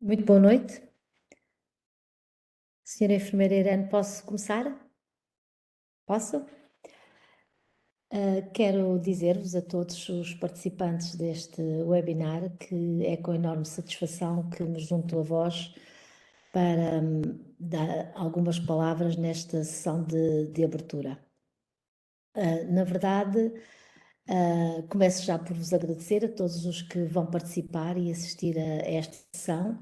Muito boa noite. Senhora enfermeira Irene, posso começar? Posso? Quero dizer-vos a todos os participantes deste webinar que é com enorme satisfação que me junto a vós para dar algumas palavras nesta sessão de abertura. Na verdade, começo já por vos agradecer a todos os que vão participar e assistir a esta sessão.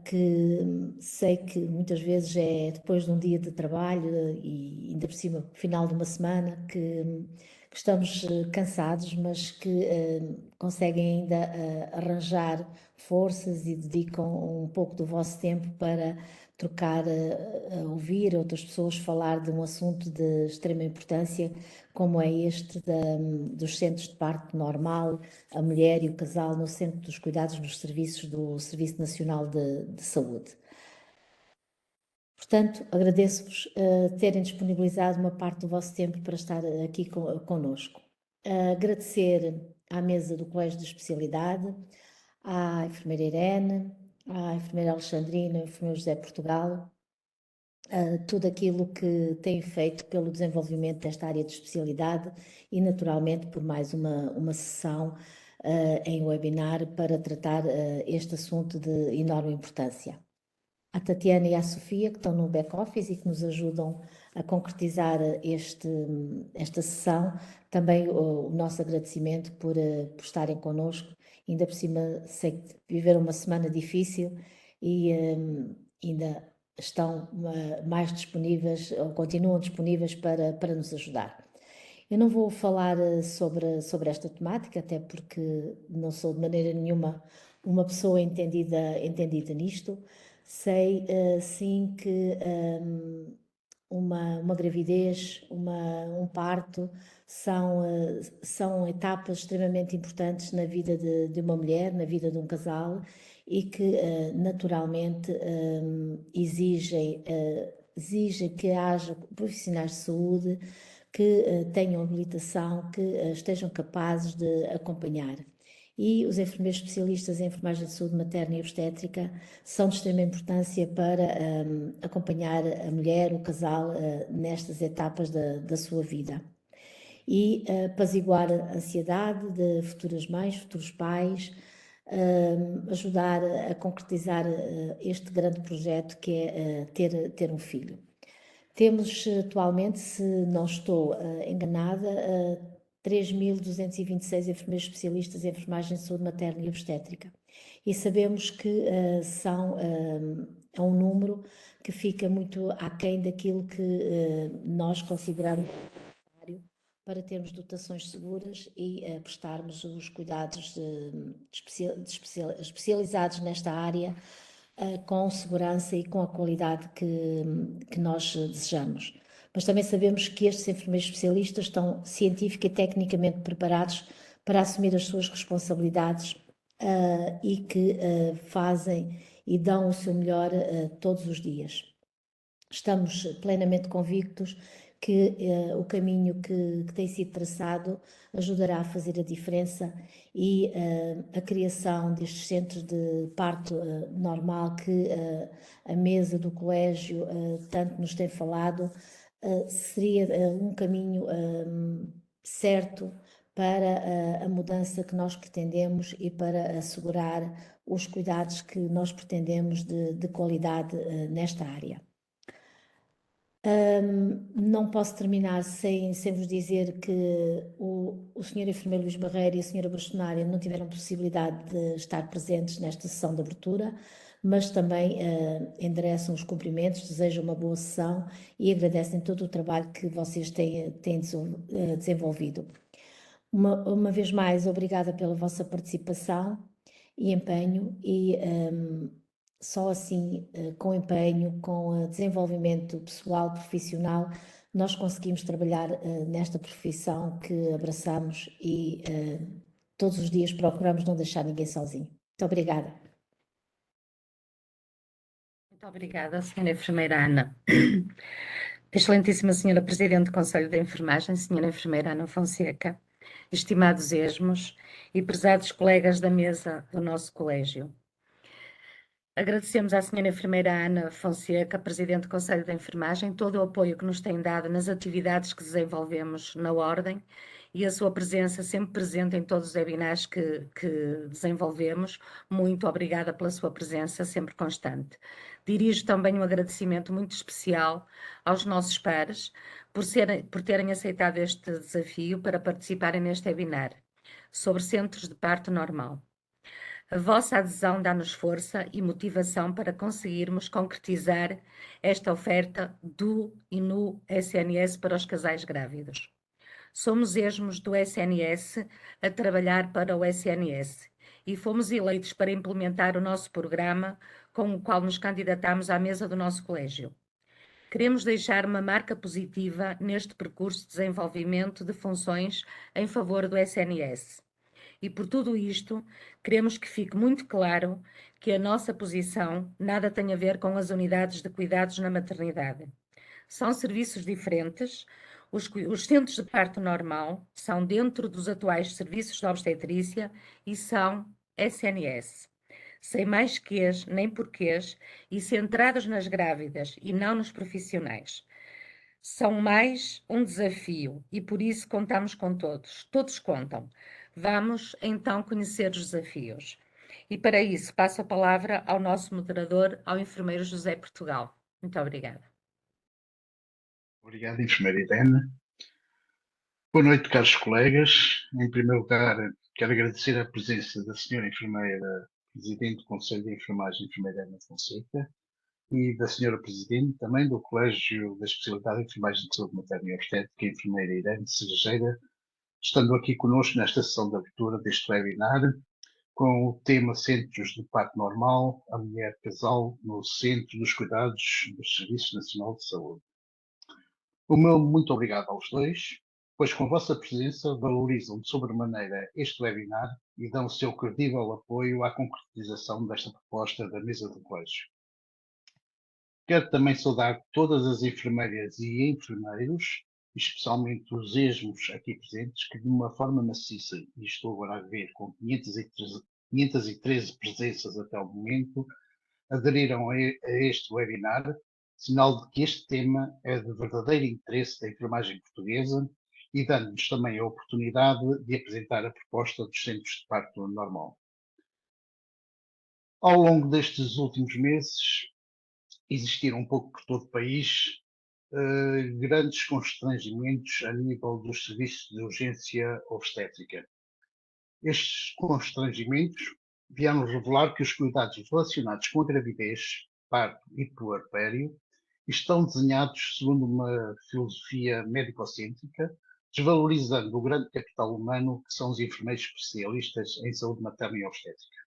Que sei que muitas vezes é depois de um dia de trabalho e ainda por cima, final de uma semana, que estamos cansados, mas que conseguem ainda arranjar forças e dedicam um pouco do vosso tempo para trocar, ouvir outras pessoas falar de um assunto de extrema importância, como é este dos centros de parto normal, a mulher e o casal no centro dos cuidados nos serviços do Serviço Nacional de Saúde. Portanto, agradeço-vos terem disponibilizado uma parte do vosso tempo para estar aqui connosco. Agradecer à mesa do Colégio de Especialidade, à enfermeira Irene, à enfermeira Alexandrina, ao enfermeiro José Portugal, tudo aquilo que tem feito pelo desenvolvimento desta área de especialidade e, naturalmente, por mais uma sessão em webinar para tratar este assunto de enorme importância. À Tatiana e à Sofia, que estão no back-office e que nos ajudam a concretizar esta sessão, também o nosso agradecimento por estarem connosco. Ainda por cima, sei que viveram uma semana difícil e ainda estão mais disponíveis, ou continuam disponíveis para nos ajudar. Eu não vou falar sobre esta temática, até porque não sou de maneira nenhuma uma pessoa entendida nisto. Sei, sim, que uma gravidez, um parto, são etapas extremamente importantes na vida de uma mulher, na vida de um casal, e que naturalmente exigem que haja profissionais de saúde que tenham habilitação, que estejam capazes de acompanhar. E os enfermeiros especialistas em enfermagem de saúde materna e obstétrica são de extrema importância para acompanhar a mulher, o casal, nestas etapas da sua vida. E apaziguar a ansiedade de futuras mães, futuros pais, ajudar a concretizar este grande projeto que é ter um filho. Temos atualmente, se não estou enganada, 3.226 enfermeiros especialistas em enfermagem de saúde materna e obstétrica. E sabemos que é um número que fica muito aquém daquilo que nós consideramos necessário para termos dotações seguras e prestarmos os cuidados especializados nesta área com segurança e com a qualidade que nós desejamos. Mas também sabemos que estes enfermeiros especialistas estão científica e tecnicamente preparados para assumir as suas responsabilidades e que fazem e dão o seu melhor todos os dias. Estamos plenamente convictos que o caminho que tem sido traçado ajudará a fazer a diferença e a criação destes centros de parto normal que a mesa do colégio tanto nos tem falado seria um caminho certo para a mudança que nós pretendemos e para assegurar os cuidados que nós pretendemos de qualidade nesta área. Não posso terminar sem vos dizer que o Sr. Enfermeiro Luís Barreiro e a Sra. Bastonária não tiveram possibilidade de estar presentes nesta sessão de abertura, mas também endereçam os cumprimentos, desejam uma boa sessão e agradecem todo o trabalho que vocês têm desenvolvido. Uma vez mais, obrigada pela vossa participação e empenho e só assim, com empenho, com desenvolvimento pessoal, profissional, nós conseguimos trabalhar nesta profissão que abraçamos e todos os dias procuramos não deixar ninguém sozinho. Muito obrigada. Muito obrigada, Sra. Enfermeira Ana. Excelentíssima Senhora Presidente do Conselho de Enfermagem, Sra. Enfermeira Ana Fonseca, estimados esmos e prezados colegas da mesa do nosso colégio. Agradecemos à senhora enfermeira Ana Fonseca, Presidente do Conselho de Enfermagem, todo o apoio que nos tem dado nas atividades que desenvolvemos na Ordem e a sua presença sempre presente em todos os webinars que desenvolvemos. Muito obrigada pela sua presença, sempre constante. Dirijo também um agradecimento muito especial aos nossos pares por terem aceitado este desafio para participarem neste webinar sobre centros de parto normal. A vossa adesão dá-nos força e motivação para conseguirmos concretizar esta oferta do e no SNS para os casais grávidos. Somos esmos do SNS a trabalhar para o SNS e fomos eleitos para implementar o nosso programa com o qual nos candidatamos à mesa do nosso colégio. Queremos deixar uma marca positiva neste percurso de desenvolvimento de funções em favor do SNS. E por tudo isto, queremos que fique muito claro que a nossa posição nada tem a ver com as unidades de cuidados na maternidade. São serviços diferentes. Os centros de parto normal são dentro dos atuais serviços de obstetrícia e são SNS. Sem mais quês nem porquês e centrados nas grávidas e não nos profissionais. São mais um desafio e por isso contamos com todos. Todos contam. Vamos então conhecer os desafios. E para isso passo a palavra ao nosso moderador, ao enfermeiro José Portugal. Muito obrigada. Obrigado, enfermeira Irene. Boa noite, caros colegas. Em primeiro lugar, quero agradecer a presença da senhora enfermeira Presidente do Conselho de Enfermagem, enfermeira Ana Fonseca, e da senhora Presidente também do Colégio da Especialidade de Enfermagem de Saúde Materna e Obstétrica, enfermeira Irene Cerejeira, estando aqui conosco nesta sessão de abertura deste webinar, com o tema Centros de Parto Normal, a Mulher Casal no Centro dos Cuidados do Serviço Nacional de Saúde. O meu muito obrigado aos dois, pois com vossa presença valorizam de sobremaneira este webinar e dão o seu credível apoio à concretização desta proposta da mesa do colégio. Quero também saudar todas as enfermeiras e enfermeiros, especialmente os esmos aqui presentes, que de uma forma maciça, e estou agora a ver com 513 presenças até o momento, aderiram a este webinar, sinal de que este tema é de verdadeiro interesse da enfermagem portuguesa e dando-nos também a oportunidade de apresentar a proposta dos centros de parto normal. Ao longo destes últimos meses, existiram um pouco por todo o país grandes constrangimentos a nível dos serviços de urgência obstétrica. Estes constrangimentos vieram revelar que os cuidados relacionados com a gravidez, parto e puerpério estão desenhados segundo uma filosofia médico-cêntrica, desvalorizando o grande capital humano que são os enfermeiros especialistas em saúde materna e obstétrica.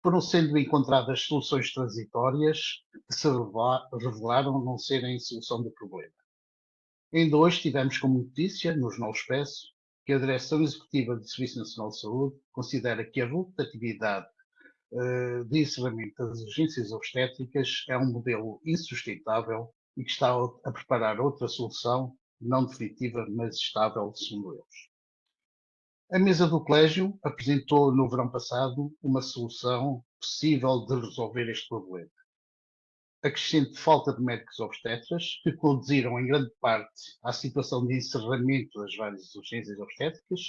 Foram sendo encontradas soluções transitórias que se revelaram não serem solução do problema. Ainda hoje tivemos como notícia, no Jornal Expresso, que a Direção Executiva do Serviço Nacional de Saúde considera que a rotatividade de encerramento das urgências obstétricas é um modelo insustentável e que está a preparar outra solução, não definitiva, mas estável, segundo eles. A mesa do colégio apresentou no verão passado uma solução possível de resolver este problema. A crescente falta de médicos obstetras, que conduziram em grande parte à situação de encerramento das várias urgências obstétricas,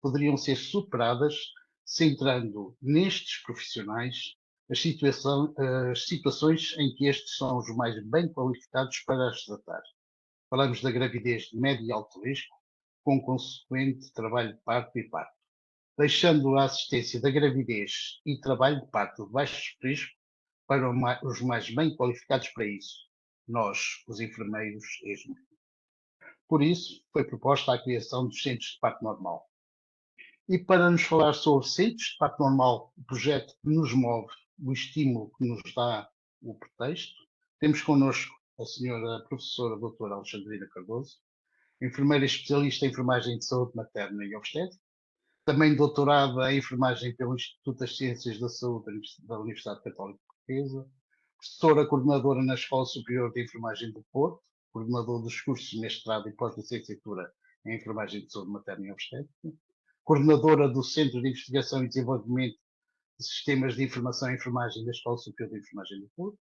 poderiam ser superadas centrando nestes profissionais as situações em que estes são os mais bem qualificados para as tratar. Falamos da gravidez de médio e alto risco, com consequente trabalho de parto e parto, deixando a assistência da gravidez e trabalho de parto de baixo risco para os mais bem qualificados para isso, nós, os enfermeiros ESMO. Por isso, foi proposta a criação dos Centros de Parto Normal. E para nos falar sobre Centros de Parto Normal, o projeto que nos move, o estímulo que nos dá o pretexto, temos connosco a senhora professora doutora Alexandrina Cardoso, enfermeira especialista em enfermagem de saúde materna e obstétrica, também doutorada em enfermagem pelo Instituto das Ciências da Saúde da Universidade Católica Portuguesa, professora coordenadora na Escola Superior de Enfermagem do Porto, coordenador dos cursos de mestrado e pós-licenciatura em enfermagem de saúde materna e obstétrica, coordenadora do Centro de Investigação e Desenvolvimento Sistemas de Informação e Enfermagem da Escola Superior de Enfermagem do Porto,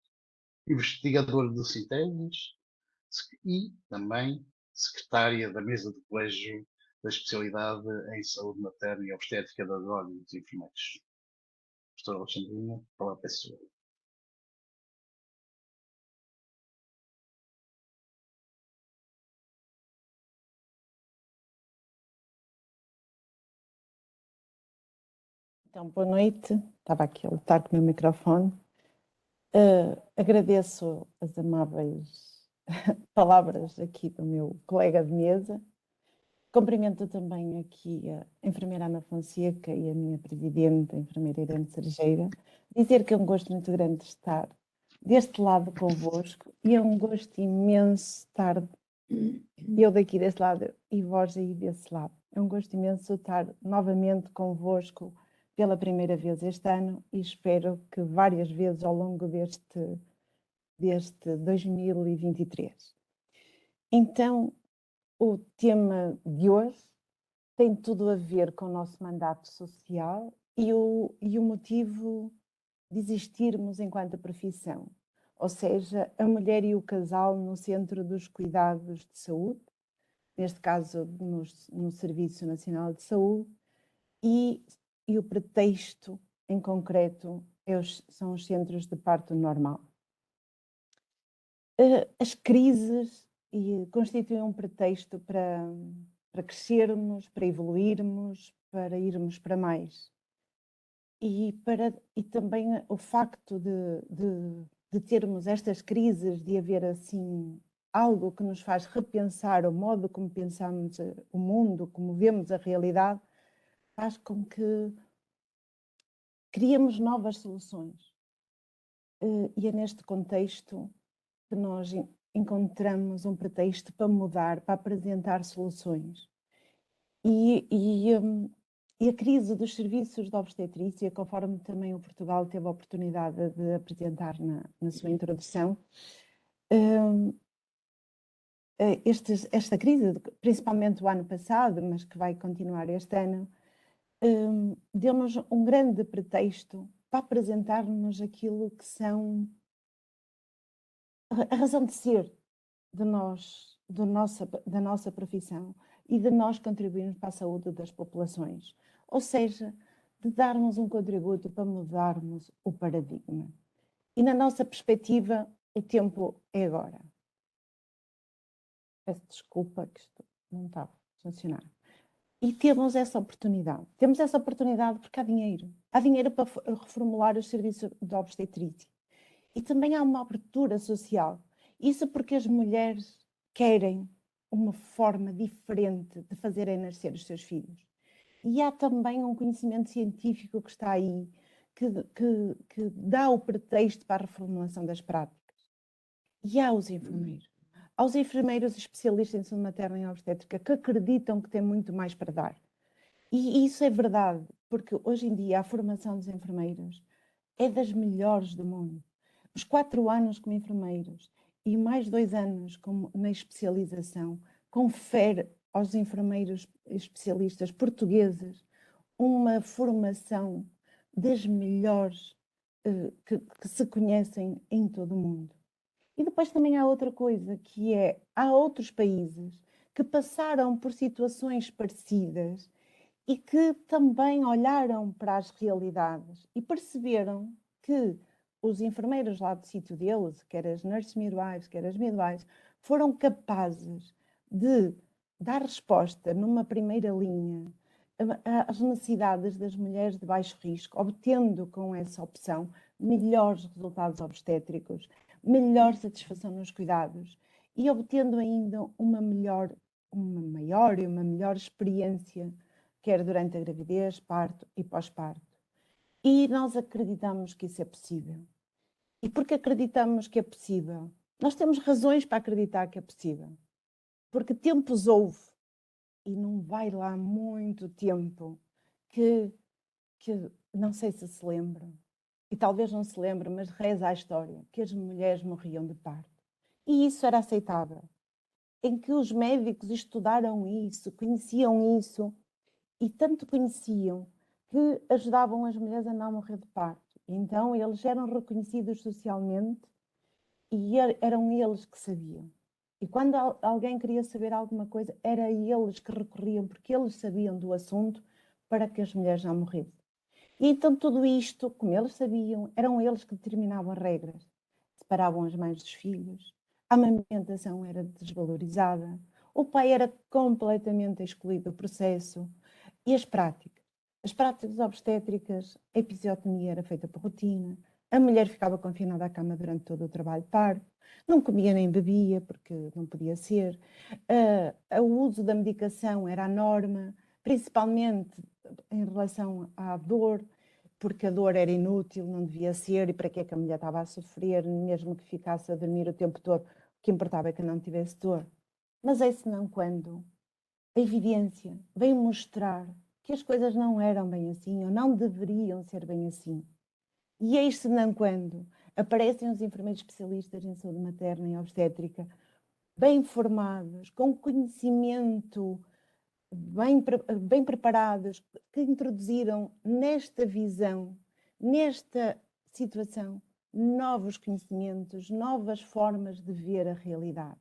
investigadora do Sintésis e também secretária da mesa do Colégio da Especialidade em Saúde Materna e Obstétrica da Ordem dos Enfermeiros. Professora Alexandrina, palavra é sua. Então, boa noite. Estava aqui a lutar com o meu microfone. Agradeço as amáveis palavras aqui do meu colega de mesa. Cumprimento também aqui a enfermeira Ana Fonseca e a minha presidente, a enfermeira Irene Serjeira. Dizer que é um gosto muito grande estar deste lado convosco e é um gosto imenso estar eu daqui desse lado e vós aí desse lado. É um gosto imenso estar novamente convosco pela primeira vez este ano e espero que várias vezes ao longo deste 2023. Então, o tema de hoje tem tudo a ver com o nosso mandato social e o motivo de existirmos enquanto profissão, ou seja, a mulher e o casal no centro dos cuidados de saúde, neste caso no Serviço Nacional de Saúde, e o pretexto em concreto são os centros de parto normal. As crises constituem um pretexto para crescermos, para evoluirmos, para irmos para mais. E também o facto de termos estas crises, de haver assim algo que nos faz repensar o modo como pensamos o mundo, como vemos a realidade, faz com que criemos novas soluções. E é neste contexto que nós encontramos um pretexto para mudar, para apresentar soluções. E a crise dos serviços de obstetrícia, conforme também o Portugal teve a oportunidade de apresentar na sua introdução, esta crise, principalmente o ano passado, mas que vai continuar este ano, deu-nos um grande pretexto para apresentar-nos aquilo que são a razão de ser da nossa profissão e de nós contribuirmos para a saúde das populações. Ou seja, de darmos um contributo para mudarmos o paradigma. E na nossa perspectiva, o tempo é agora. Peço desculpa que isto não está a funcionar. E temos essa oportunidade. Temos essa oportunidade porque há dinheiro. Há dinheiro para reformular os serviços de obstetrícia. E também há uma abertura social. Isso porque as mulheres querem uma forma diferente de fazerem nascer os seus filhos. E há também um conhecimento científico que está aí, que dá o pretexto para a reformulação das práticas. E há os enfermeiros. Há os enfermeiros especialistas em saúde materna e obstétrica que acreditam que têm muito mais para dar. E isso é verdade, porque hoje em dia a formação dos enfermeiros é das melhores do mundo. Os 4 anos como enfermeiros e mais 2 anos na especialização confere aos enfermeiros especialistas portugueses uma formação das melhores que se conhecem em todo o mundo. E depois também há outra coisa, que é, há outros países que passaram por situações parecidas e que também olharam para as realidades e perceberam que os enfermeiros lá do sítio deles, quer as nurse midwives, quer as midwives, foram capazes de dar resposta numa primeira linha às necessidades das mulheres de baixo risco, obtendo com essa opção melhores resultados obstétricos, melhor satisfação nos cuidados e obtendo ainda uma maior e uma melhor experiência, quer durante a gravidez, parto e pós-parto. E nós acreditamos que isso é possível. E porque acreditamos que é possível? Nós temos razões para acreditar que é possível. Porque tempos houve, e não vai lá muito tempo, que não sei se lembram, e talvez não se lembre, mas reza a história, que as mulheres morriam de parto. E isso era aceitável. Em que os médicos estudaram isso, conheciam isso, e tanto conheciam que ajudavam as mulheres a não morrer de parto. Então, eles eram reconhecidos socialmente e eram eles que sabiam. E quando alguém queria saber alguma coisa, era eles que recorriam, porque eles sabiam do assunto para que as mulheres não morressem. E então tudo isto, como eles sabiam, eram eles que determinavam as regras. Separavam as mães dos filhos, a amamentação era desvalorizada, o pai era completamente excluído do processo. E as práticas? As práticas obstétricas, a episiotomia era feita por rotina, a mulher ficava confinada à cama durante todo o trabalho de parto, não comia nem bebia, porque não podia ser, o uso da medicação era a norma, principalmente em relação à dor, porque a dor era inútil, não devia ser, e para que é que a mulher estava a sofrer, mesmo que ficasse a dormir o tempo todo, o que importava é que não tivesse dor. Mas é senão quando a evidência veio mostrar que as coisas não eram bem assim, ou não deveriam ser bem assim. E eis senão quando aparecem os enfermeiros especialistas em saúde materna e obstétrica, bem formados, com conhecimento, bem preparados, que introduziram nesta visão, nesta situação, novos conhecimentos, novas formas de ver a realidade.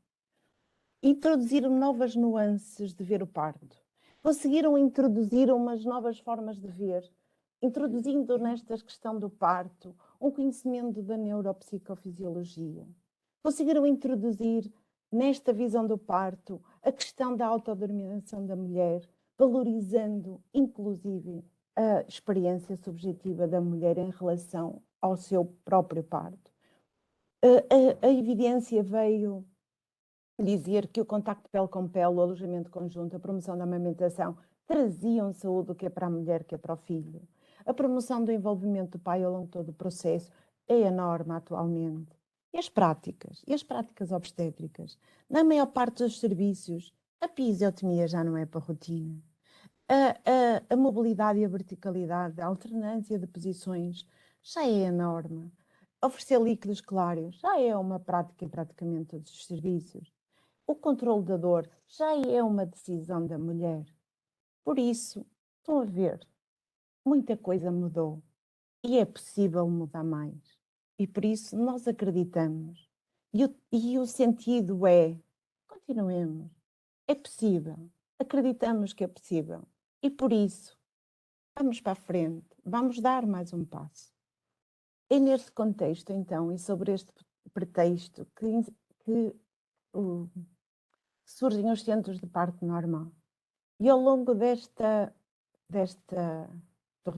Introduziram novas nuances de ver o parto. Conseguiram introduzir umas novas formas de ver, introduzindo nesta questão do parto um conhecimento da neuropsicofisiologia. Conseguiram introduzir nesta visão do parto a questão da autodeterminação da mulher, valorizando inclusive a experiência subjetiva da mulher em relação ao seu próprio parto. A evidência veio dizer que o contacto pele com pele, o alojamento conjunto, a promoção da amamentação traziam saúde, o que é para a mulher, que é para o filho. A promoção do envolvimento do pai ao longo de todo o processo é a norma atualmente. E as práticas obstétricas. Na maior parte dos serviços, a episiotomia já não é para rotina. A mobilidade e a verticalidade, a alternância de posições já é a norma. Oferecer líquidos claros já é uma prática em praticamente todos os serviços. O controle da dor já é uma decisão da mulher. Por isso, estão a ver, muita coisa mudou e é possível mudar mais. E por isso nós acreditamos. E o sentido é, continuemos, é possível, acreditamos que é possível. E por isso, vamos para a frente, vamos dar mais um passo. É neste contexto, então, e sobre este pretexto que surgem os centros de parto normal. E ao longo do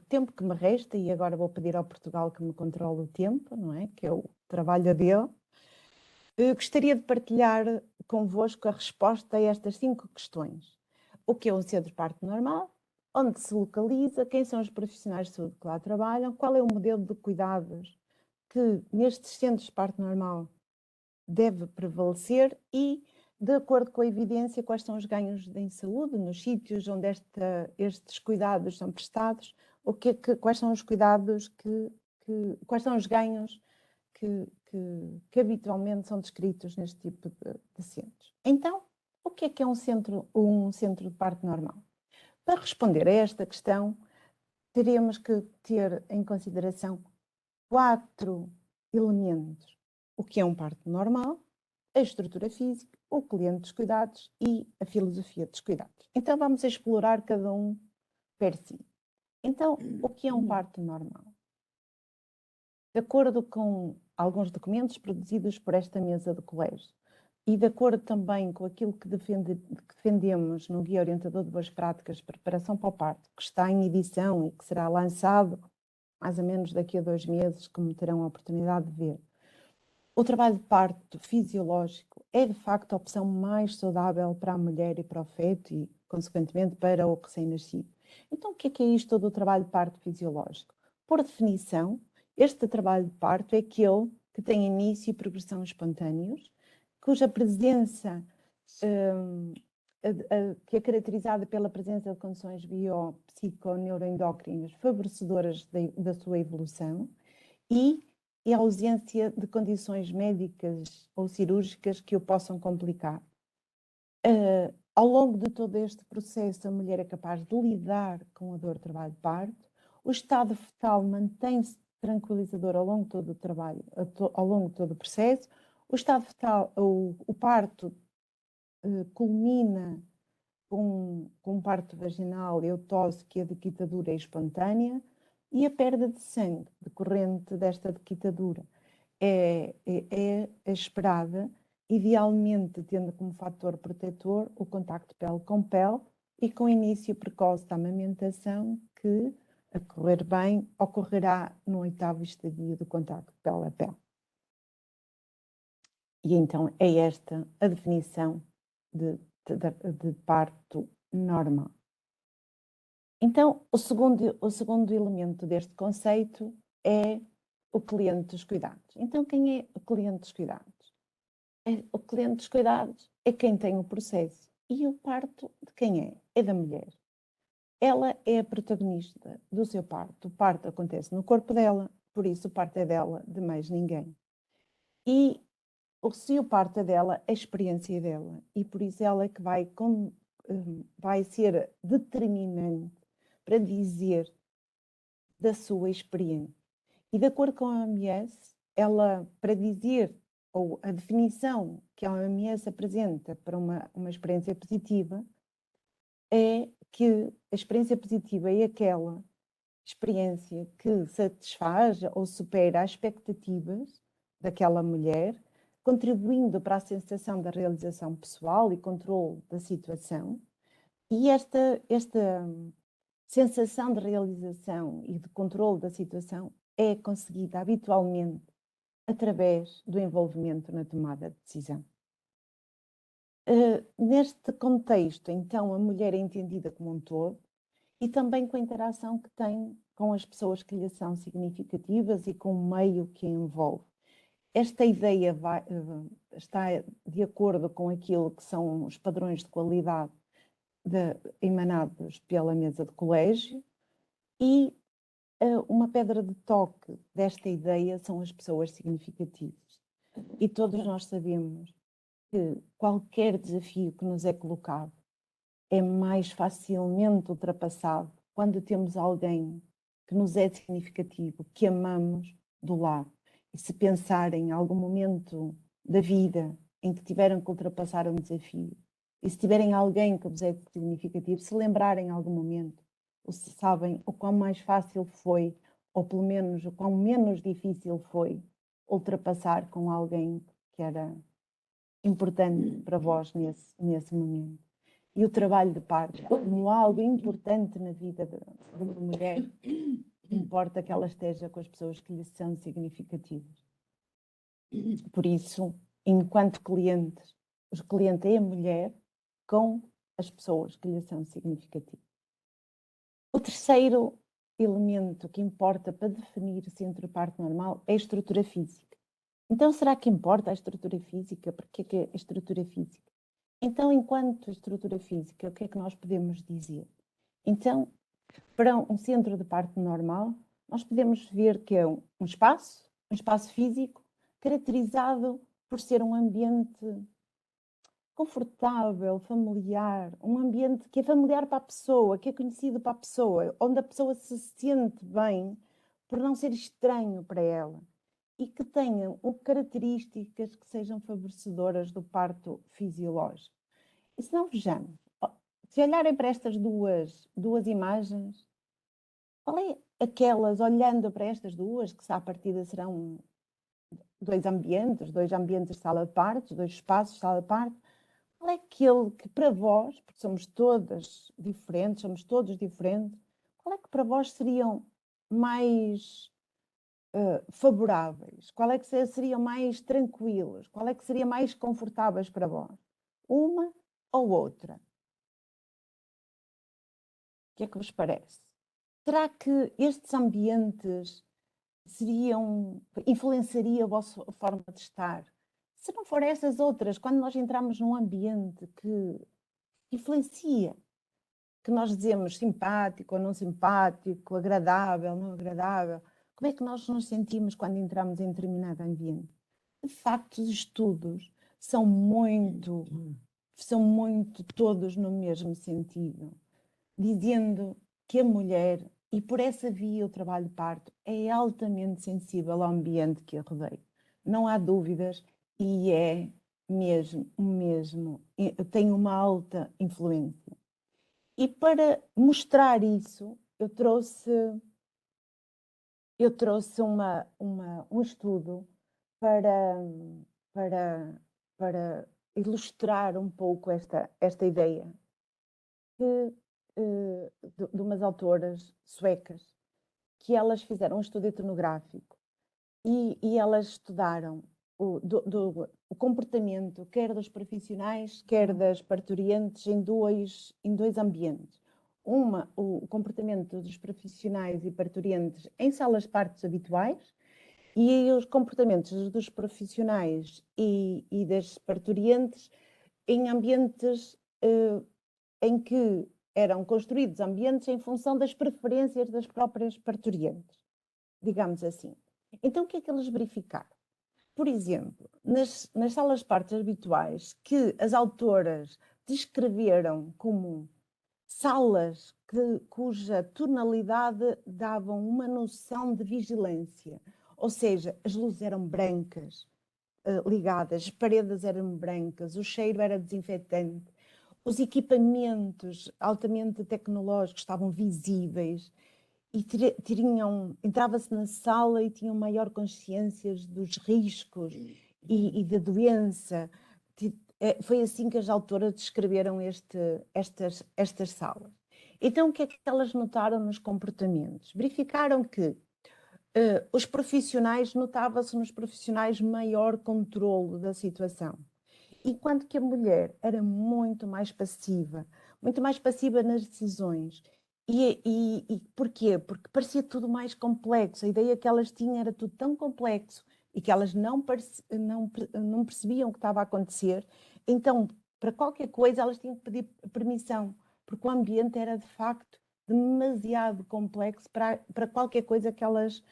tempo que me resta, e agora vou pedir ao Portugal que me controle o tempo, não é? Que é o trabalho dele, gostaria de partilhar convosco a resposta a estas 5 questões. O que é um centro de parto normal? Onde se localiza? Quem são os profissionais de saúde que lá trabalham? Qual é o modelo de cuidados que nestes centros de parto normal deve prevalecer? E, de acordo com a evidência, quais são os ganhos em saúde nos sítios onde estes cuidados são prestados? Quais são os cuidados quais são os ganhos que habitualmente são descritos neste tipo de centros? Então, o que é um centro de parto normal? Para responder a esta questão, teremos que ter em consideração 4 elementos. O que é um parto normal, a estrutura física, o cliente dos cuidados e a filosofia dos cuidados. Então vamos explorar cada um per si. Então, o que é um parto normal? De acordo com alguns documentos produzidos por esta mesa do colégio e de acordo também com aquilo que defendemos no Guia Orientador de Boas Práticas de Preparação para o Parto, que está em edição e que será lançado mais ou menos daqui a 2 meses, como terão a oportunidade de ver, o trabalho de parto fisiológico é de facto a opção mais saudável para a mulher e para o feto e, consequentemente, para o recém-nascido. Então, o que é isto do trabalho de parto fisiológico? Por definição, este trabalho de parto é aquele que tem início e progressão espontâneos, cuja presença, que é caracterizada pela presença de condições biopsiconeuroendócrinas favorecedoras da sua evolução e a ausência de condições médicas ou cirúrgicas que o possam complicar. Ao longo de todo este processo, a mulher é capaz de lidar com a dor do trabalho de parto, O estado fetal mantém-se tranquilizador ao longo de todo o trabalho, ao longo de todo o processo. O estado fetal, o parto culmina com um parto vaginal eutóxico e a dequitadura é espontânea, e a perda de sangue decorrente desta dequitadura é esperada, idealmente tendo como fator protetor o contacto pele com pele e com início precoce da amamentação que, a correr bem, ocorrerá no 8º estadio do contacto pele a pele. E então é esta a definição de parto normal. Então, o segundo elemento deste conceito é o cliente dos cuidados. Então, quem é o cliente dos cuidados? O cliente dos cuidados é quem tem o processo. E o parto de quem é? É da mulher. Ela é a protagonista do seu parto. O parto acontece no corpo dela, por isso o parto é dela, de mais ninguém. E se o parto é dela, a experiência é dela. E por isso ela é que vai ser determinante para dizer da sua experiência. E de acordo com a OMS, ela, para dizer, ou a definição que a OMS apresenta para uma experiência positiva, é que a experiência positiva é aquela experiência que satisfaz ou supera as expectativas daquela mulher, contribuindo para a sensação da realização pessoal e controle da situação. E esta sensação de realização e de controle da situação é conseguida habitualmente através do envolvimento na tomada de decisão. Neste contexto, então, a mulher é entendida como um todo e também com a interação que tem com as pessoas que lhe são significativas e com o meio que a envolve. Esta ideia está de acordo com aquilo que são os padrões de qualidade emanados pela mesa de colégio, e uma pedra de toque desta ideia são as pessoas significativas. E todos nós sabemos que qualquer desafio que nos é colocado é mais facilmente ultrapassado quando temos alguém que nos é significativo, que amamos do lado. E se pensarem em algum momento da vida em que tiveram que ultrapassar um desafio, e se tiverem alguém que vos é significativo, se lembrarem em algum momento, ou se sabem o quão mais fácil foi, ou pelo menos o quão menos difícil foi ultrapassar com alguém que era importante para vós nesse momento. E o trabalho de parto, como algo importante na vida de uma mulher, importa que ela esteja com as pessoas que lhe são significativas. Por isso, enquanto clientes, o cliente é a mulher com as pessoas que lhe são significativas. O terceiro elemento que importa para definir se entre o parto normal é a estrutura física. Então, será que importa a estrutura física? Porque é que é a estrutura física? Então, enquanto estrutura física, o que é que nós podemos dizer? Então, para um centro de parto normal, nós podemos ver que é um espaço físico, caracterizado por ser um ambiente confortável, familiar, um ambiente que é familiar para a pessoa, que é conhecido para a pessoa, onde a pessoa se sente bem por não ser estranho para ela e que tenham características que sejam favorecedoras do parto fisiológico. E se não vejamos, se olharem para estas duas imagens, qual é aquelas, olhando para estas duas, que à partida serão dois ambientes de sala de partos, dois espaços de sala de parto, qual é aquele que para vós, porque somos todos diferentes, qual é que para vós seriam mais favoráveis? Qual é que seriam mais tranquilos? Qual é que seriam mais confortáveis para vós? Uma ou outra? O que é que vos parece? Será que estes ambientes influenciariam a vossa forma de estar? Se não for essas outras, quando nós entramos num ambiente que influencia, que nós dizemos simpático ou não simpático, agradável, não agradável, como é que nós nos sentimos quando entramos em determinado ambiente? De facto, os estudos são muito todos no mesmo sentido, dizendo que a mulher E por essa via o trabalho de parto é altamente sensível ao ambiente que a rodeia. Não há dúvidas e é mesmo, tem uma alta influência. E para mostrar isso, eu trouxe um estudo para, para ilustrar um pouco esta ideia de umas autoras suecas, que elas fizeram um estudo etnográfico e elas estudaram o comportamento, quer dos profissionais, quer das parturientes, em dois ambientes. O comportamento dos profissionais e parturientes em salas de partos habituais e os comportamentos dos profissionais e das parturientes em ambientes em que eram construídos ambientes em função das preferências das próprias parturientes, digamos assim. Então, o que é que eles verificaram? Por exemplo, nas salas de partos habituais, que as autoras descreveram como salas cuja tonalidade davam uma noção de vigilância, ou seja, as luzes eram brancas, ligadas, as paredes eram brancas, o cheiro era desinfetante, os equipamentos altamente tecnológicos estavam visíveis e entrava-se na sala e tinham maior consciência dos riscos e da doença. Foi assim que as autoras descreveram estas salas. Então, o que é que elas notaram nos comportamentos? Verificaram que os profissionais, notava-se nos profissionais maior controle da situação, enquanto que a mulher era muito mais passiva nas decisões. E porquê? Porque parecia tudo mais complexo, a ideia que elas tinham era tudo tão complexo e que elas não percebiam o que estava a acontecer, então, para qualquer coisa, elas tinham que pedir permissão, porque o ambiente era, de facto, demasiado complexo para qualquer coisa que elas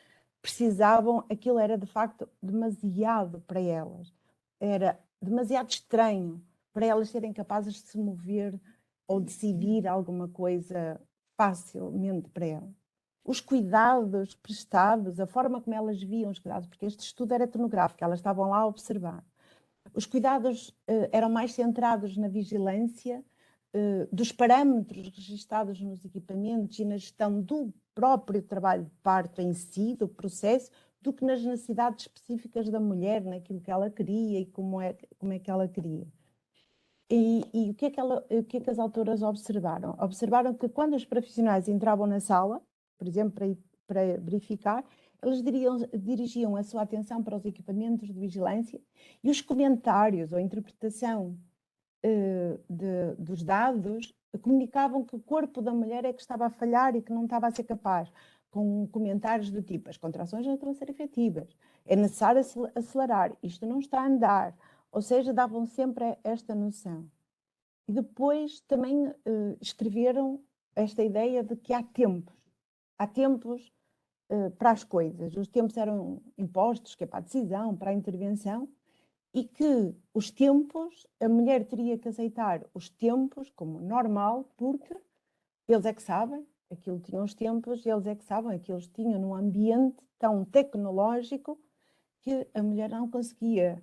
precisavam, aquilo era, de facto, demasiado para elas. Era demasiado estranho para elas serem capazes de se mover ou decidir alguma coisa facilmente para elas. Os cuidados prestados, a forma como elas viam os cuidados, porque este estudo era etnográfico, elas estavam lá a observar. Os cuidados eram mais centrados na vigilância dos parâmetros registados nos equipamentos e na gestão do próprio trabalho de parto em si, do processo, do que nas necessidades específicas da mulher, naquilo que ela queria e como é que ela queria. E o que é que as autoras observaram? Observaram que quando os profissionais entravam na sala, por exemplo, para verificar, eles dirigiam a sua atenção para os equipamentos de vigilância e os comentários ou a interpretação dos dados comunicavam que o corpo da mulher é que estava a falhar e que não estava a ser capaz, com comentários do tipo: as contrações não estão a ser efetivas, é necessário acelerar, isto não está a andar. Ou seja, davam sempre esta noção. E depois também escreveram esta ideia de que há tempos para as coisas. Os tempos eram impostos, que é para a decisão, para a intervenção, e que os tempos, a mulher teria que aceitar os tempos como normal, porque eles é que sabem, aquilo tinham os tempos, eles é que sabem, aquilo tinham num ambiente tão tecnológico que a mulher não conseguia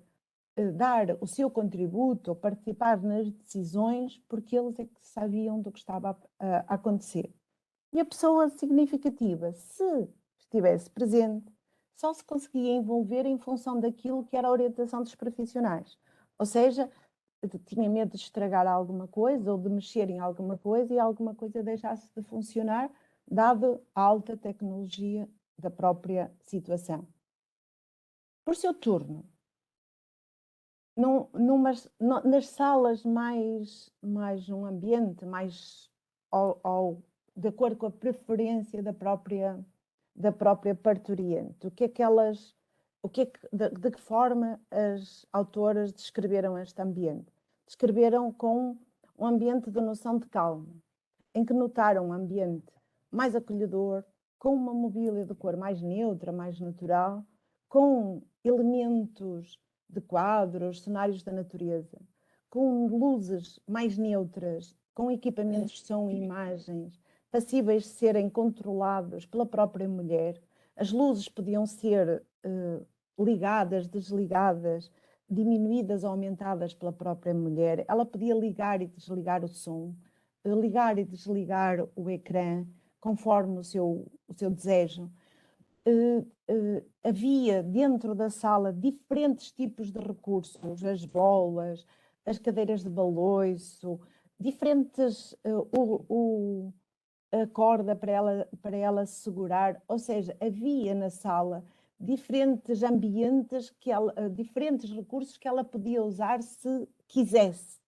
dar o seu contributo ou participar nas decisões, porque eles é que sabiam do que estava a acontecer. E a pessoa significativa, se estivesse presente, só se conseguia envolver em função daquilo que era a orientação dos profissionais. Ou seja, tinha medo de estragar alguma coisa ou de mexer em alguma coisa e alguma coisa deixasse de funcionar, dado a alta tecnologia da própria situação. Por seu turno, nas salas mais num ambiente mais de acordo com a preferência da própria parturiente, de que forma as autoras descreveram este ambiente? Descreveram com um ambiente de noção de calma, em que notaram um ambiente mais acolhedor, com uma mobília de cor mais neutra, mais natural, com elementos de quadros, cenários da natureza, com luzes mais neutras, com equipamentos de som e imagens passíveis de serem controlados pela própria mulher. As luzes podiam ser ligadas, desligadas, diminuídas ou aumentadas pela própria mulher. Ela podia ligar e desligar o som, ligar e desligar o ecrã, conforme o seu desejo. Havia dentro da sala diferentes tipos de recursos, as bolas, as cadeiras de baloiço, diferentes, a corda para ela segurar, ou seja, havia na sala diferentes ambientes, diferentes recursos que ela podia usar se quisesse.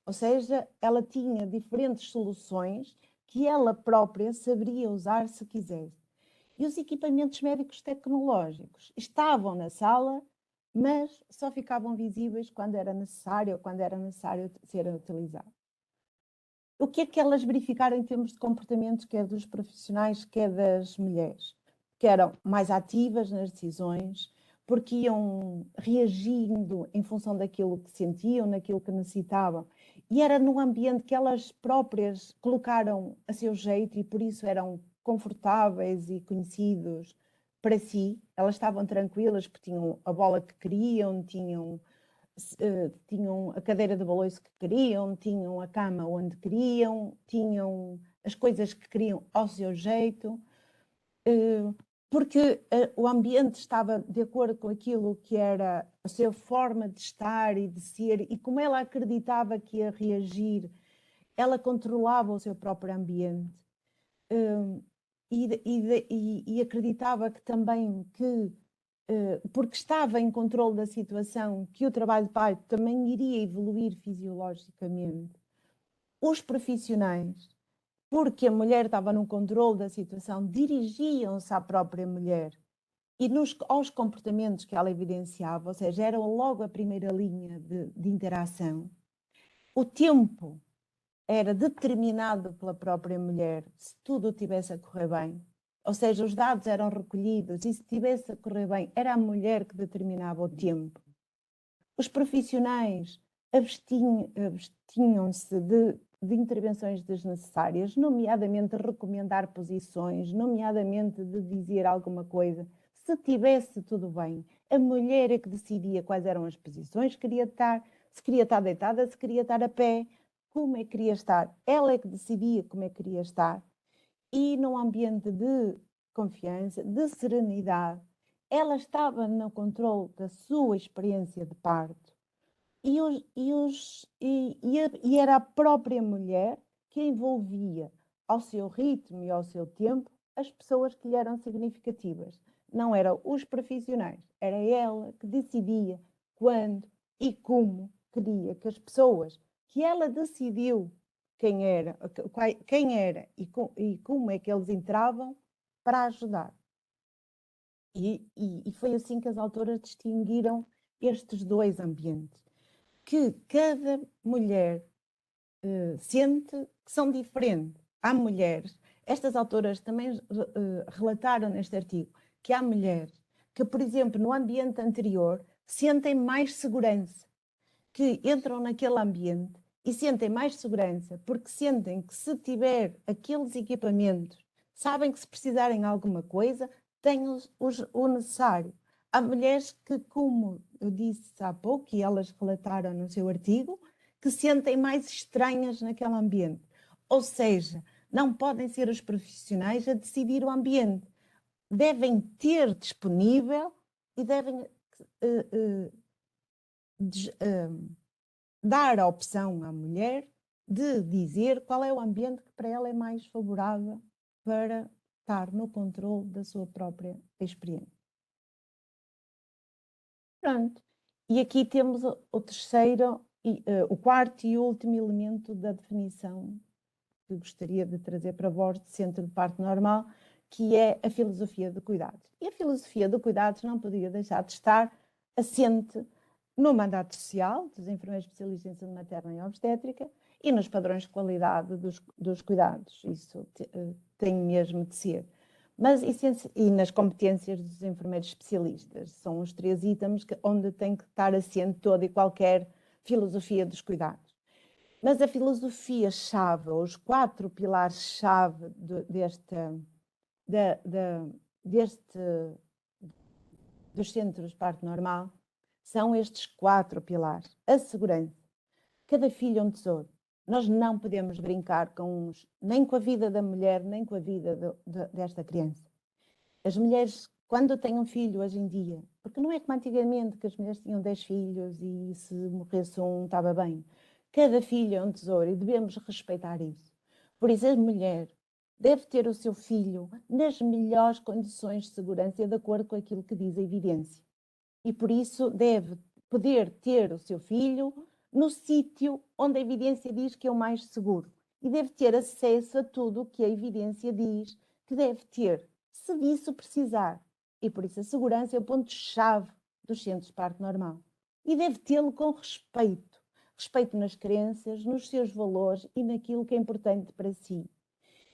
Ou seja, ela tinha diferentes soluções que ela própria saberia usar se quisesse. E os equipamentos médicos tecnológicos estavam na sala, mas só ficavam visíveis quando era necessário serem utilizados. O que é que elas verificaram em termos de comportamento, quer dos profissionais, quer das mulheres? Que eram mais ativas nas decisões, porque iam reagindo em função daquilo que sentiam, naquilo que necessitavam. E era num ambiente que elas próprias colocaram a seu jeito e por isso eram confortáveis e conhecidos para si. Elas estavam tranquilas porque tinham a bola que queriam, tinham a cadeira de baloiço que queriam, tinham a cama onde queriam, tinham as coisas que queriam ao seu jeito, porque o ambiente estava de acordo com aquilo que era a sua forma de estar e de ser, e como ela acreditava que ia reagir, ela controlava o seu próprio ambiente. E acreditava que também porque estava em controle da situação, que o trabalho de parto também iria evoluir fisiologicamente. Os profissionais, porque a mulher estava no controle da situação, dirigiam-se à própria mulher e aos comportamentos que ela evidenciava, ou seja, eram logo a primeira linha de interação. O tempo era determinado pela própria mulher, se tudo estivesse a correr bem. Ou seja, os dados eram recolhidos e se estivesse a correr bem, era a mulher que determinava o tempo. Os profissionais abstinham-se de intervenções desnecessárias, nomeadamente recomendar posições, nomeadamente de dizer alguma coisa. Se tivesse tudo bem, a mulher é que decidia quais eram as posições que queria estar, se queria estar deitada, se queria estar a pé, como é que queria estar. Ela é que decidia como é que queria estar. E num ambiente de confiança, de serenidade, ela estava no controle da sua experiência de parto e era a própria mulher que envolvia ao seu ritmo e ao seu tempo as pessoas que lhe eram significativas. Não eram os profissionais, era ela que decidia quando e como queria que as pessoas que ela decidiu quem era e como é que eles entravam para ajudar. E foi assim que as autoras distinguiram estes dois ambientes, que cada mulher sente que são diferentes. Há mulheres, estas autoras também relataram neste artigo, que há mulheres que, por exemplo, no ambiente anterior, sentem mais segurança, que entram naquele ambiente e sentem mais segurança, porque sentem que se tiver aqueles equipamentos, sabem que se precisarem de alguma coisa, têm o necessário. Há mulheres que, como eu disse há pouco, e elas relataram no seu artigo, que sentem mais estranhas naquele ambiente. Ou seja, não podem ser os profissionais a decidir o ambiente. Devem ter disponível e devem dar a opção à mulher de dizer qual é o ambiente que para ela é mais favorável para estar no controle da sua própria experiência. Pronto. E aqui temos o terceiro, o quarto e último elemento da definição que gostaria de trazer para vós de centro de parto normal, que é a filosofia de cuidados. E a filosofia de cuidados não podia deixar de estar assente no mandato social dos enfermeiros especialistas em saúde materna e obstétrica e nos padrões de qualidade dos cuidados. Isso tem mesmo de ser. E nas competências dos enfermeiros especialistas. São os 3 itens onde tem que estar assente toda e qualquer filosofia dos cuidados. Mas a filosofia-chave, os 4 pilares-chave dos centros de parto normal são estes 4 pilares. A segurança. Cada filho é um tesouro. Nós não podemos brincar nem com a vida da mulher, nem com a vida desta criança. As mulheres, quando têm um filho hoje em dia, porque não é como antigamente que as mulheres tinham 10 filhos e se morresse um estava bem. Cada filho é um tesouro e devemos respeitar isso. Por isso, a mulher deve ter o seu filho nas melhores condições de segurança de acordo com aquilo que diz a evidência. E por isso deve poder ter o seu filho no sítio onde a evidência diz que é o mais seguro. E deve ter acesso a tudo o que a evidência diz que deve ter, se disso precisar. E por isso a segurança é o ponto-chave dos centros de parto normal. E deve tê-lo com respeito. Respeito nas crenças, nos seus valores e naquilo que é importante para si.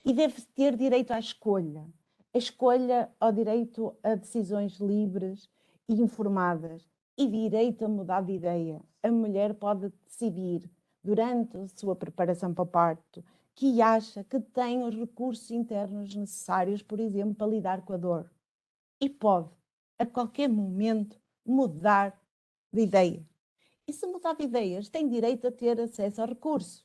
E deve ter direito à escolha. A escolha ao direito a decisões livres e informadas e direito a mudar de ideia. A mulher pode decidir, durante a sua preparação para o parto, que acha que tem os recursos internos necessários, por exemplo, para lidar com a dor. E pode, a qualquer momento, mudar de ideia. E se mudar de ideias, tem direito a ter acesso ao recurso.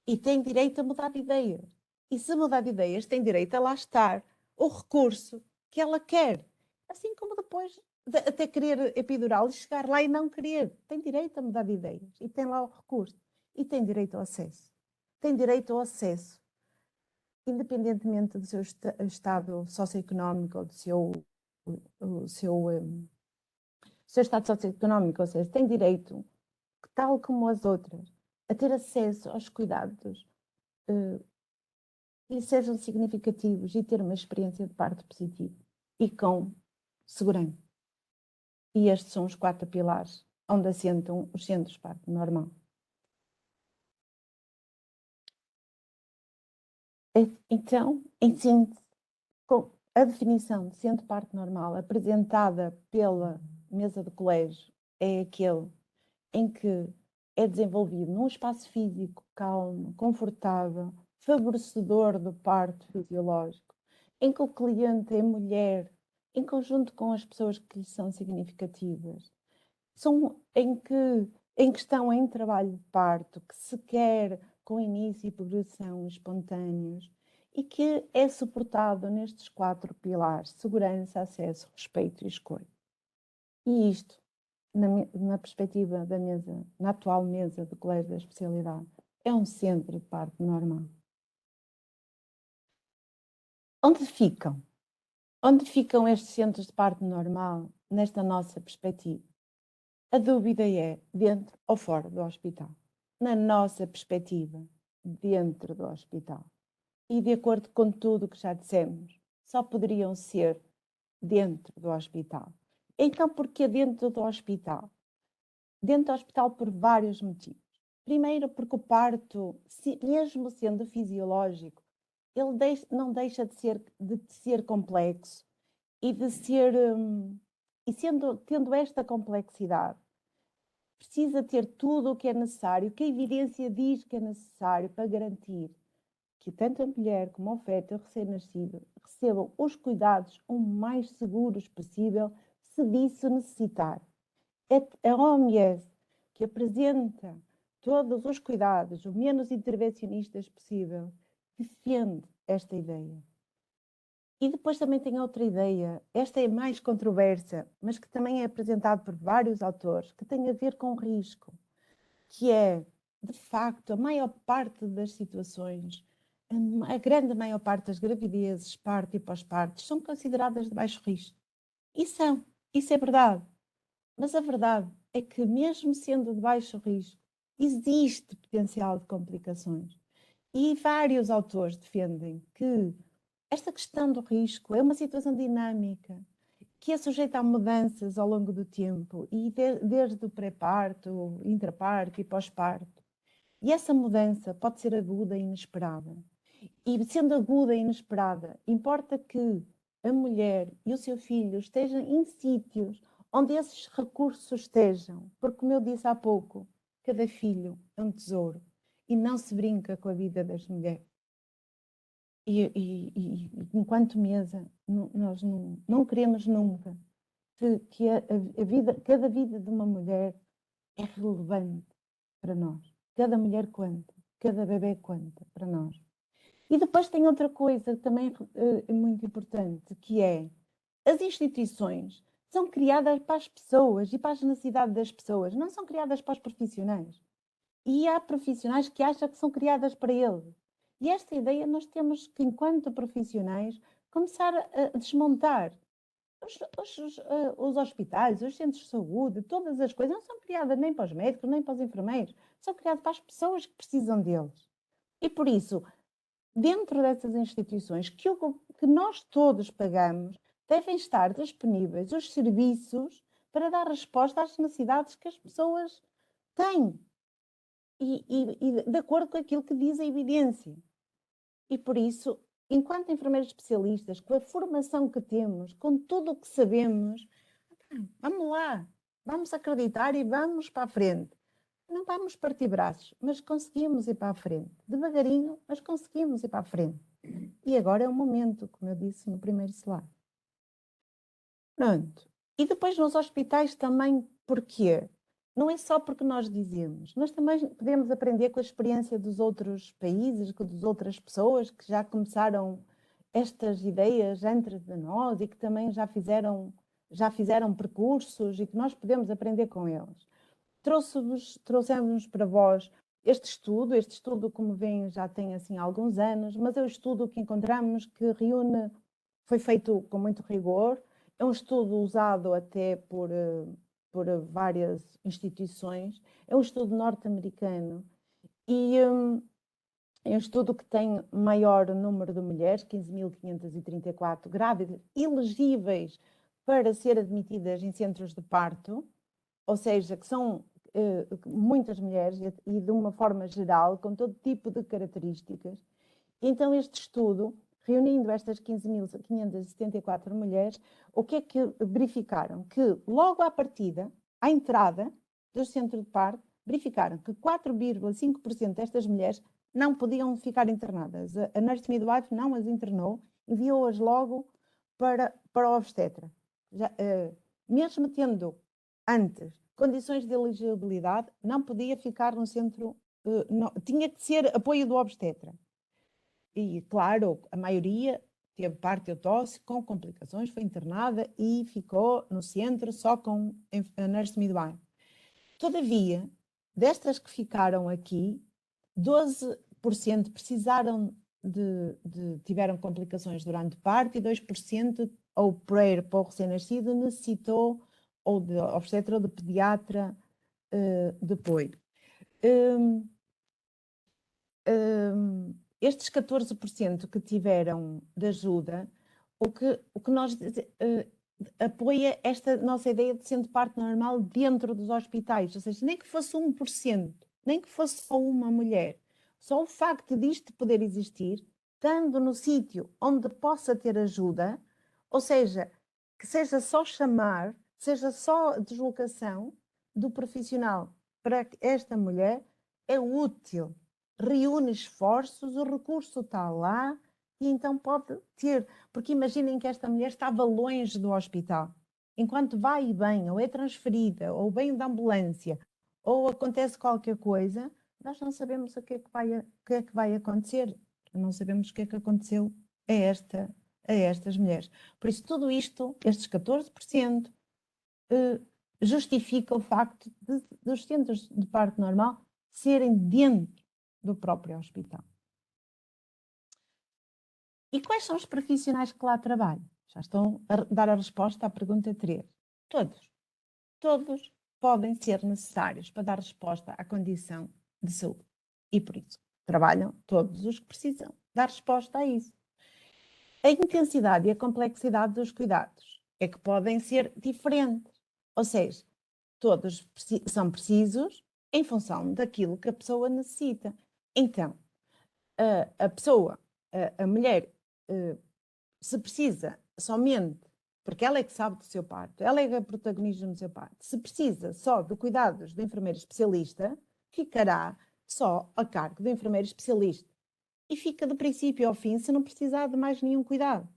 E tem direito a mudar de ideias. E se mudar de ideias, tem direito a lá estar o recurso que ela quer. Assim como depois de até querer epidural e chegar lá e não querer. Tem direito a mudar de ideias. E tem lá o recurso. E tem direito ao acesso. Tem direito ao acesso. Independentemente do seu estado socioeconómico ou do seu estado socioeconómico. Ou seja, tem direito, tal como as outras, a ter acesso aos cuidados que sejam significativos e ter uma experiência de parto positiva e com segurança. E estes são os 4 pilares onde assentam os centros de parto normal. Então, em síntese, a definição de centro de parto normal apresentada pela mesa do colégio é aquele em que é desenvolvido num espaço físico calmo, confortável, favorecedor do parto fisiológico, em que o cliente é mulher, em conjunto com as pessoas que lhe são significativas, em que estão em trabalho de parto, que se quer com início e progressão espontâneos, e que é suportado nestes 4 pilares: segurança, acesso, respeito e escolha. E isto, na perspectiva da mesa, na atual mesa do Colégio da Especialidade, é um centro de parto normal. Onde ficam? Onde ficam estes centros de parto normal nesta nossa perspectiva? A dúvida é dentro ou fora do hospital. Na nossa perspectiva, dentro do hospital. E de acordo com tudo o que já dissemos, só poderiam ser dentro do hospital. Então, porquê dentro do hospital? Dentro do hospital por vários motivos. Primeiro, porque o parto, mesmo sendo fisiológico, ele não deixa de ser complexo e tendo esta complexidade, precisa ter tudo o que é necessário, que a evidência diz que é necessário para garantir que tanto a mulher como o feto, o recém-nascido, recebam os cuidados o mais seguros possível, se disso necessitar. A OMS, que apresenta todos os cuidados, o menos intervencionistas possível, defende esta ideia. E depois também tem outra ideia, esta é mais controversa, mas que também é apresentada por vários autores, que tem a ver com risco, que é, de facto, a maior parte das situações, a grande maior parte das gravidezes, parto e pós-partos, são consideradas de baixo risco. E são, isso é verdade. Mas a verdade é que, mesmo sendo de baixo risco, existe potencial de complicações. E vários autores defendem que esta questão do risco é uma situação dinâmica, que é sujeita a mudanças ao longo do tempo, e desde o pré-parto, intraparto e pós-parto. E essa mudança pode ser aguda e inesperada. E sendo aguda e inesperada, importa que a mulher e o seu filho estejam em sítios onde esses recursos estejam, porque, como eu disse há pouco, cada filho é um tesouro. e não se brinca com a vida das mulheres. E enquanto mesa, nós não queremos nunca que a vida, cada vida de uma mulher é relevante para nós. Cada mulher conta, cada bebê conta para nós. E depois tem outra coisa que também é muito importante, que é as instituições são criadas para as pessoas e para as necessidades das pessoas, não são criadas para os profissionais. E há profissionais que acham que são criadas para eles. E esta ideia nós temos que, enquanto profissionais, começar a desmontar. Os hospitais, os centros de saúde, todas as coisas não são criadas nem para os médicos, nem para os enfermeiros, são criadas para as pessoas que precisam deles. E por isso, dentro dessas instituições que nós todos pagamos, devem estar disponíveis os serviços para dar resposta às necessidades que as pessoas têm. E de acordo com aquilo que diz a evidência. E por isso, enquanto enfermeiros especialistas, com a formação que temos, com tudo o que sabemos, vamos lá, vamos acreditar e vamos para a frente. Não vamos partir braços, mas conseguimos ir para a frente. Devagarinho, mas conseguimos ir para a frente. E agora é o momento, como eu disse no primeiro slide. Pronto. E depois nos hospitais também, porquê? Não é só porque nós dizemos, nós também podemos aprender com a experiência dos outros países, das outras pessoas que já começaram estas ideias antes de nós e que também já fizeram percursos e que nós podemos aprender com eles. Trouxemos para vós este estudo, como veem, já tem assim alguns anos, mas é o estudo que encontramos que foi feito com muito rigor, é um estudo usado até por várias instituições, é um estudo norte-americano e é um estudo que tem maior número de mulheres, 15.534 grávidas, elegíveis para ser admitidas em centros de parto, ou seja, que são muitas mulheres e de uma forma geral, com todo tipo de características. Então este estudo, reunindo estas 15.574 mulheres, o que é que verificaram? Que logo à partida, à entrada do centro de parto, verificaram que 4,5% destas mulheres não podiam ficar internadas. A nurse midwife não as internou, enviou-as logo para o obstetra. Mesmo tendo antes condições de elegibilidade, não podia ficar no centro, tinha que ser apoio do obstetra. E, claro, a maioria teve parto com complicações, foi internada e ficou no centro só com a nurse midwife. Todavia, destas que ficaram aqui, 12% tiveram complicações durante o parto e 2% ou para o recém-nascido necessitou ou de obstetra ou de pediatra depois. Estes 14% que tiveram de ajuda, o que nós apoia esta nossa ideia de centro de parto normal dentro dos hospitais, ou seja, nem que fosse 1%, nem que fosse só uma mulher, só o facto disto poder existir, estando no sítio onde possa ter ajuda, ou seja, que seja só chamar, seja só a deslocação do profissional para esta mulher, é útil. Reúne esforços, o recurso está lá e então pode ter, porque imaginem que esta mulher estava longe do hospital, enquanto vai e vem, ou é transferida, ou vem da ambulância, ou acontece qualquer coisa, nós não sabemos o que é que vai acontecer, não sabemos o que é que aconteceu a estas mulheres. Por isso, tudo isto, estes 14%, justifica o facto dos centros de parto normal serem dentro do próprio hospital. E quais são os profissionais que lá trabalham? Já estão a dar a resposta à pergunta 3. Todos podem ser necessários para dar resposta à condição de saúde. E por isso, trabalham todos os que precisam dar resposta a isso. A intensidade e a complexidade dos cuidados é que podem ser diferentes. Ou seja, todos são precisos em função daquilo que a pessoa necessita. Então, a mulher, se precisa somente, porque ela é que sabe do seu parto, ela é a protagonista no seu parto, se precisa só de cuidados do enfermeiro especialista, ficará só a cargo do enfermeiro especialista e fica do princípio ao fim se não precisar de mais nenhum cuidado.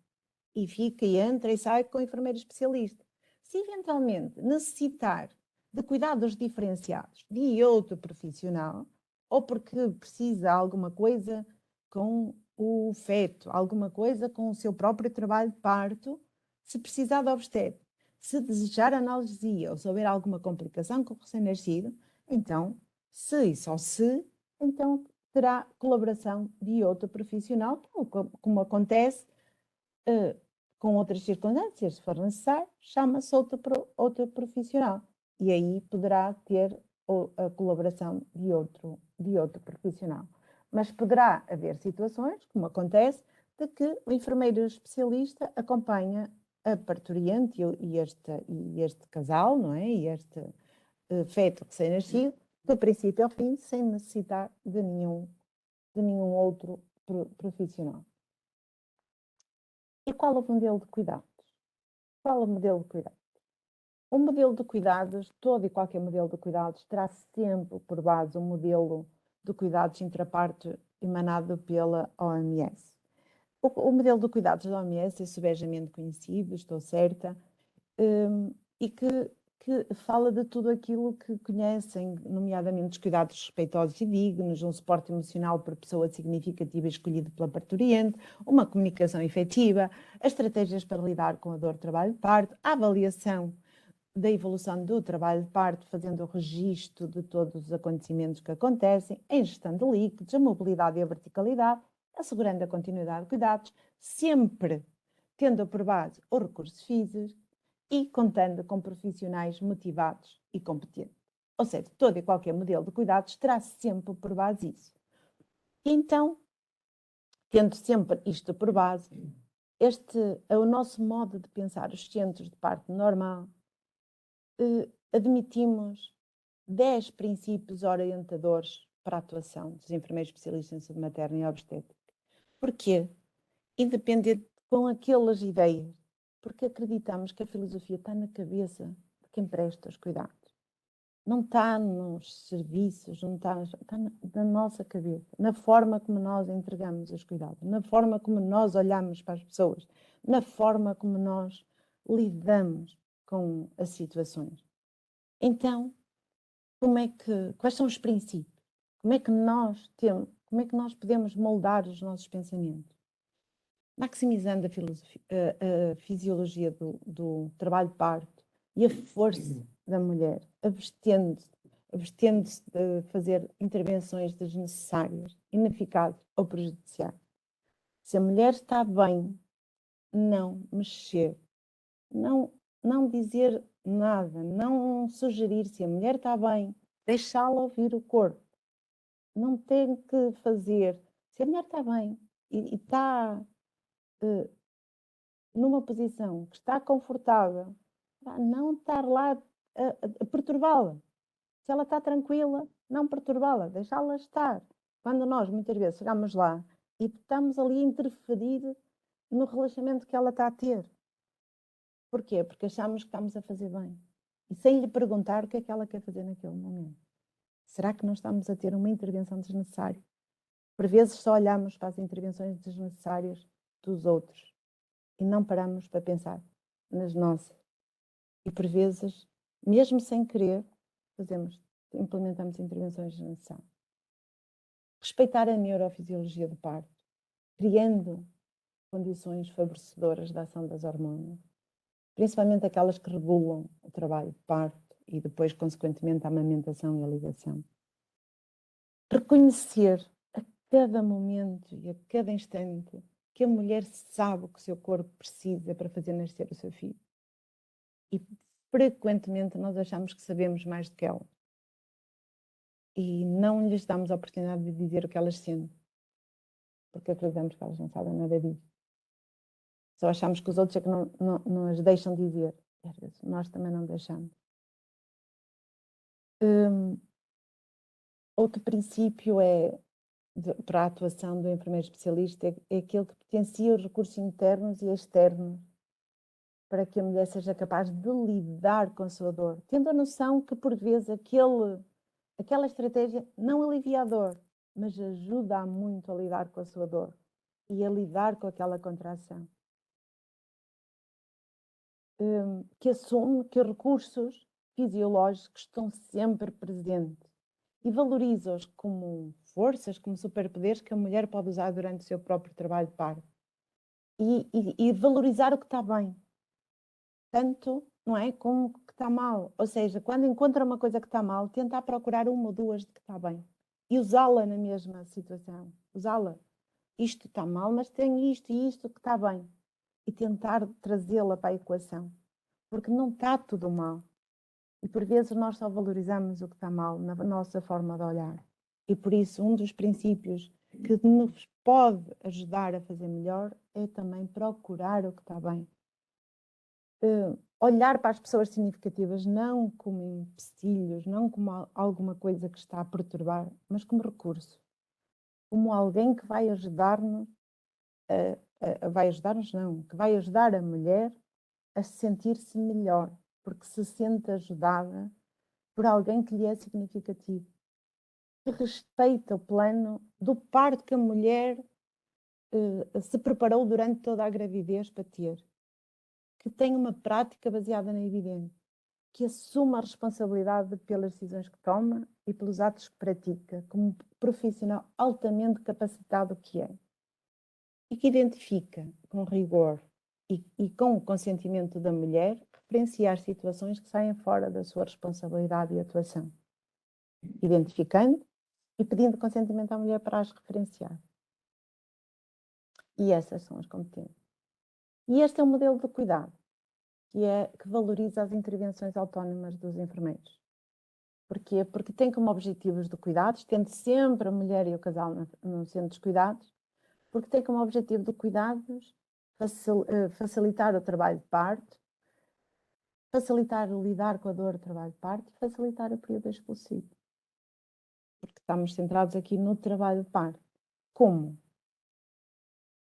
E fica e entra e sai com o enfermeiro especialista. Se eventualmente necessitar de cuidados diferenciados de outro profissional, ou porque precisa alguma coisa com o feto, alguma coisa com o seu próprio trabalho de parto, se precisar de obstétrica, se desejar analgesia ou se houver alguma complicação com o recém-nascido, então, se e só se, então terá colaboração de outro profissional, como acontece com outras circunstâncias, se for necessário, chama-se outro profissional. E aí poderá ter a colaboração de outro profissional. Mas poderá haver situações, como acontece, de que o enfermeiro especialista acompanha a parturiente e este casal, não é? E este feto recém-nascido, do princípio ao fim, sem necessitar de nenhum outro profissional. E qual o modelo de cuidados? Qual o modelo de cuidados? O modelo de cuidados, todo e qualquer modelo de cuidados, terá sempre por base um modelo de cuidados intraparto emanado pela OMS. O modelo de cuidados da OMS é subejamente conhecido, estou certa, e que fala de tudo aquilo que conhecem, nomeadamente os cuidados respeitosos e dignos, um suporte emocional por pessoa significativa escolhida pela parturiente, uma comunicação efetiva, as estratégias para lidar com a dor do trabalho de parto, a avaliação da evolução do trabalho de parto, fazendo o registro de todos os acontecimentos que acontecem, a ingestão de líquidos, a mobilidade e a verticalidade, assegurando a continuidade de cuidados, sempre tendo por base os recursos físicos e contando com profissionais motivados e competentes. Ou seja, todo e qualquer modelo de cuidados terá sempre por base isso. E então, tendo sempre isto por base, este é o nosso modo de pensar os centros de parto normal. Admitimos 10 princípios orientadores para a atuação dos enfermeiros especialistas em saúde materna e obstétrica. Porquê? Independente com aquelas ideias, porque acreditamos que a filosofia está na cabeça de quem presta os cuidados. Não está nos serviços, não está na nossa cabeça, na forma como nós entregamos os cuidados, na forma como nós olhamos para as pessoas, na forma como nós lidamos com as situações. Então, quais são os princípios? Como é que nós podemos moldar os nossos pensamentos? Maximizando a fisiologia do trabalho de parto e a força da mulher, abstendo-se de fazer intervenções desnecessárias, ineficazes ou prejudiciais. Se a mulher está bem, não mexer, não dizer nada, não sugerir. Se a mulher está bem, deixá-la ouvir o corpo. Não tem que fazer. Se a mulher está bem e está numa posição que está confortável, não estar lá a perturbá-la. Se ela está tranquila, não perturbá-la, deixá-la estar. Quando nós, muitas vezes, chegamos lá e estamos ali a interferir no relaxamento que ela está a ter. Porquê? Porque achamos que estamos a fazer bem. E sem lhe perguntar o que é que ela quer fazer naquele momento. Será que não estamos a ter uma intervenção desnecessária? Por vezes só olhamos para as intervenções desnecessárias dos outros e não paramos para pensar nas nossas. E por vezes, mesmo sem querer, implementamos intervenções desnecessárias. Respeitar a neurofisiologia do parto, criando condições favorecedoras da ação das hormonas, principalmente aquelas que regulam o trabalho de parto e depois, consequentemente, a amamentação e a ligação. Reconhecer a cada momento e a cada instante que a mulher sabe o que o seu corpo precisa para fazer nascer o seu filho. E frequentemente nós achamos que sabemos mais do que ela. E não lhes damos a oportunidade de dizer o que elas sentem. Porque acreditamos que elas não sabem nada disso. Só achamos que os outros é que não as deixam dizer. E às vezes nós também não deixamos. Outro princípio para a atuação do enfermeiro especialista é aquele que potencia os recursos internos e externos para que a mulher seja capaz de lidar com a sua dor, tendo a noção que por vezes aquele aquela estratégia não alivia a dor, mas ajuda muito a lidar com a sua dor e a lidar com aquela contração. Que assume que os recursos fisiológicos estão sempre presentes e valoriza-os como forças, como superpoderes que a mulher pode usar durante o seu próprio trabalho de parto. E valorizar o que está bem, tanto, não é, como o que está mal. Ou seja, quando encontra uma coisa que está mal, tentar procurar uma ou duas de que está bem e usá-la na mesma situação. Usá-la. Isto está mal, mas tem isto e isto que está bem. E tentar trazê-la para a equação. Porque não está tudo mal. E por vezes nós só valorizamos o que está mal na nossa forma de olhar. E por isso um dos princípios que nos pode ajudar a fazer melhor é também procurar o que está bem. Olhar para as pessoas significativas não como empecilhos, não como alguma coisa que está a perturbar, mas como recurso. Como alguém que vai ajudar-nos, que vai ajudar a mulher a sentir-se melhor, porque se sente ajudada por alguém que lhe é significativo, que respeita o plano do parto que a mulher se preparou durante toda a gravidez para ter, que tem uma prática baseada na evidência, que assume a responsabilidade pelas decisões que toma e pelos atos que pratica, como um profissional altamente capacitado que é, e que identifica com rigor e com o consentimento da mulher referenciar situações que saem fora da sua responsabilidade e atuação, identificando e pedindo consentimento à mulher para as referenciar. E essas são as competências. E este é o modelo de cuidado, que valoriza as intervenções autónomas dos enfermeiros. Porquê? Porque tem como objetivos de cuidados, tendo sempre a mulher e o casal no centro dos cuidados, porque tem como objetivo de cuidados facilitar o trabalho de parto, facilitar o lidar com a dor do trabalho de parto e facilitar o período expulsivo. Porque estamos centrados aqui no trabalho de parto. Como?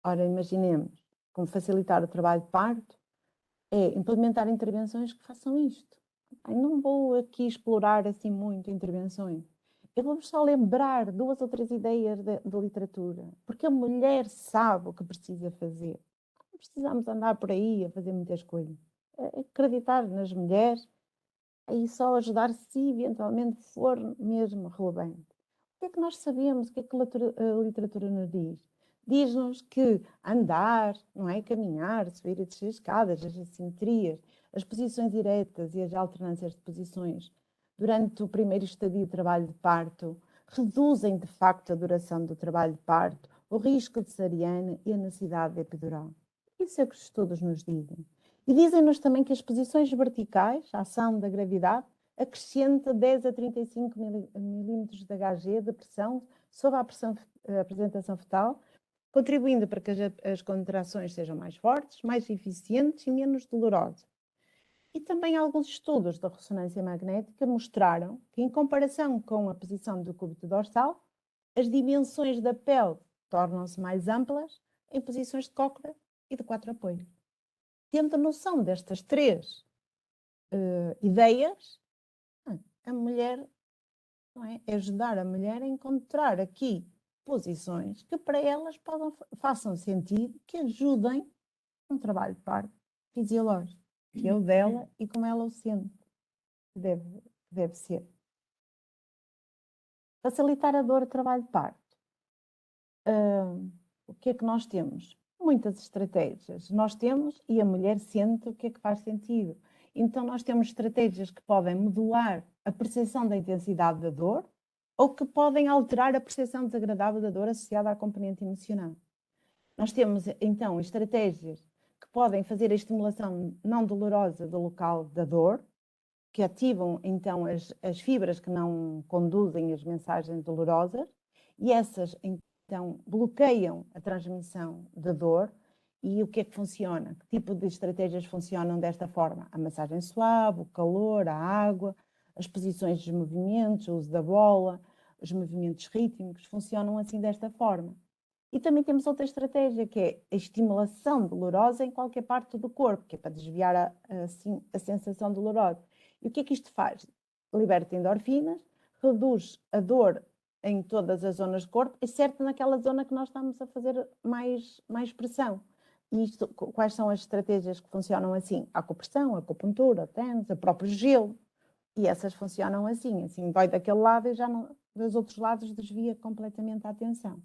Ora, imaginemos, como facilitar o trabalho de parto é implementar intervenções que façam isto. Não vou aqui explorar assim muito intervenções. Eu vou-vos só lembrar 2 ou 3 ideias de literatura, porque a mulher sabe o que precisa fazer. Não precisamos andar por aí a fazer muitas coisas. É acreditar nas mulheres e só ajudar se eventualmente for mesmo relevante. O que é que nós sabemos? O que é que a literatura nos diz? Diz-nos que andar, não é? Caminhar, subir e descer escadas, as assimetrias, as posições eretas e as alternâncias de posições durante o primeiro estadio de trabalho de parto reduzem de facto a duração do trabalho de parto, o risco de cesariana e a necessidade de epidural. Isso é o que os estudos nos dizem. E dizem-nos também que as posições verticais, a ação da gravidade, acrescenta 10 a 35 milímetros de Hg de pressão sobre a apresentação fetal, contribuindo para que as contrações sejam mais fortes, mais eficientes e menos dolorosas. E também alguns estudos da ressonância magnética mostraram que, em comparação com a posição do cúbito dorsal, as dimensões da pele tornam-se mais amplas em posições de cócora e de 4 apoios. Tendo noção destas 3 ideias, a mulher, não é? Ajudar a mulher a encontrar aqui posições que para elas façam sentido, que ajudem um trabalho de parto fisiológico, que é o dela e como ela o sente, que deve ser. Facilitar a dor do trabalho de parto. O que é que nós temos? Muitas estratégias. Nós temos e a mulher sente o que é que faz sentido. Então nós temos estratégias que podem modular a percepção da intensidade da dor ou que podem alterar a percepção desagradável da dor associada à componente emocional. Nós temos então estratégias que podem fazer a estimulação não dolorosa do local da dor, que ativam então as fibras que não conduzem as mensagens dolorosas e essas então bloqueiam a transmissão da dor. E o que é que funciona? Que tipo de estratégias funcionam desta forma? A massagem suave, o calor, a água, as posições dos movimentos, o uso da bola, os movimentos rítmicos, funcionam assim desta forma. E também temos outra estratégia, que é a estimulação dolorosa em qualquer parte do corpo, que é para desviar a sensação dolorosa. E o que é que isto faz? Liberta endorfinas, reduz a dor em todas as zonas do corpo, exceto naquela zona que nós estamos a fazer mais pressão. E isto, quais são as estratégias que funcionam assim? A acupressão, a acupuntura, a TENS, o próprio gelo. E essas funcionam assim dói daquele lado e já não, dos outros lados desvia completamente a atenção.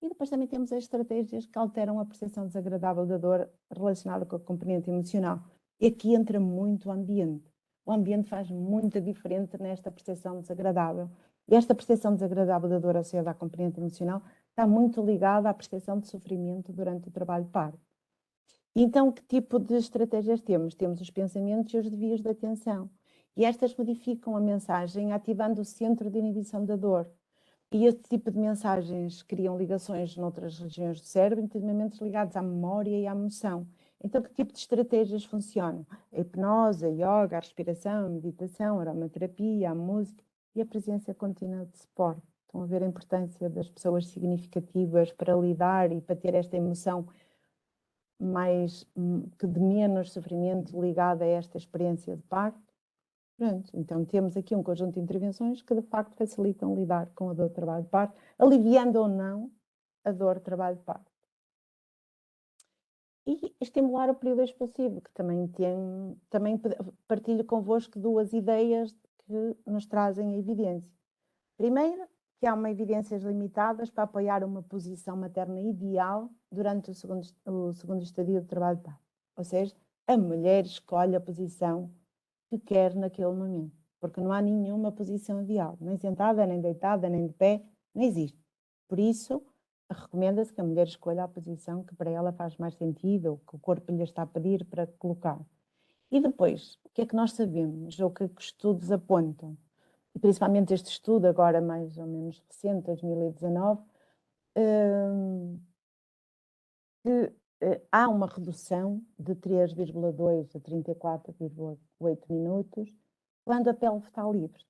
E depois também temos as estratégias que alteram a percepção desagradável da dor relacionada com a componente emocional. E aqui entra muito o ambiente. O ambiente faz muita diferença nesta percepção desagradável. E esta percepção desagradável da dor associada à componente emocional está muito ligada à percepção de sofrimento durante o trabalho parto. Então, que tipo de estratégias temos? Temos os pensamentos e os desvios de atenção. E estas modificam a mensagem ativando o centro de inibição da dor. E este tipo de mensagens criam ligações noutras regiões do cérebro, intimamente ligadas à memória e à emoção. Então, que tipo de estratégias funcionam? A hipnose, a yoga, a respiração, a meditação, a aromaterapia, a música e a presença contínua de suporte. Estão a ver a importância das pessoas significativas para lidar e para ter esta emoção que de menos sofrimento ligada a esta experiência de parto. Pronto, então temos aqui um conjunto de intervenções que de facto facilitam lidar com a dor de trabalho de parto, aliviando ou não a dor de trabalho de parto. E estimular o período expulsivo, que também partilho convosco duas ideias que nos trazem a evidência. Primeiro, que há uma evidências limitadas para apoiar uma posição materna ideal durante o segundo estadio de trabalho de parto. Ou seja, a mulher escolhe a posição que quer naquele momento, porque não há nenhuma posição ideal, nem sentada, nem deitada, nem de pé, não existe. Por isso, recomenda-se que a mulher escolha a posição que para ela faz mais sentido, ou que o corpo lhe está a pedir para colocar. E depois, o que é que nós sabemos, ou o que é que estudos apontam? E principalmente este estudo, agora mais ou menos recente, 2019, que há uma redução de 3,2 a 34,8 minutos quando a pele está livre.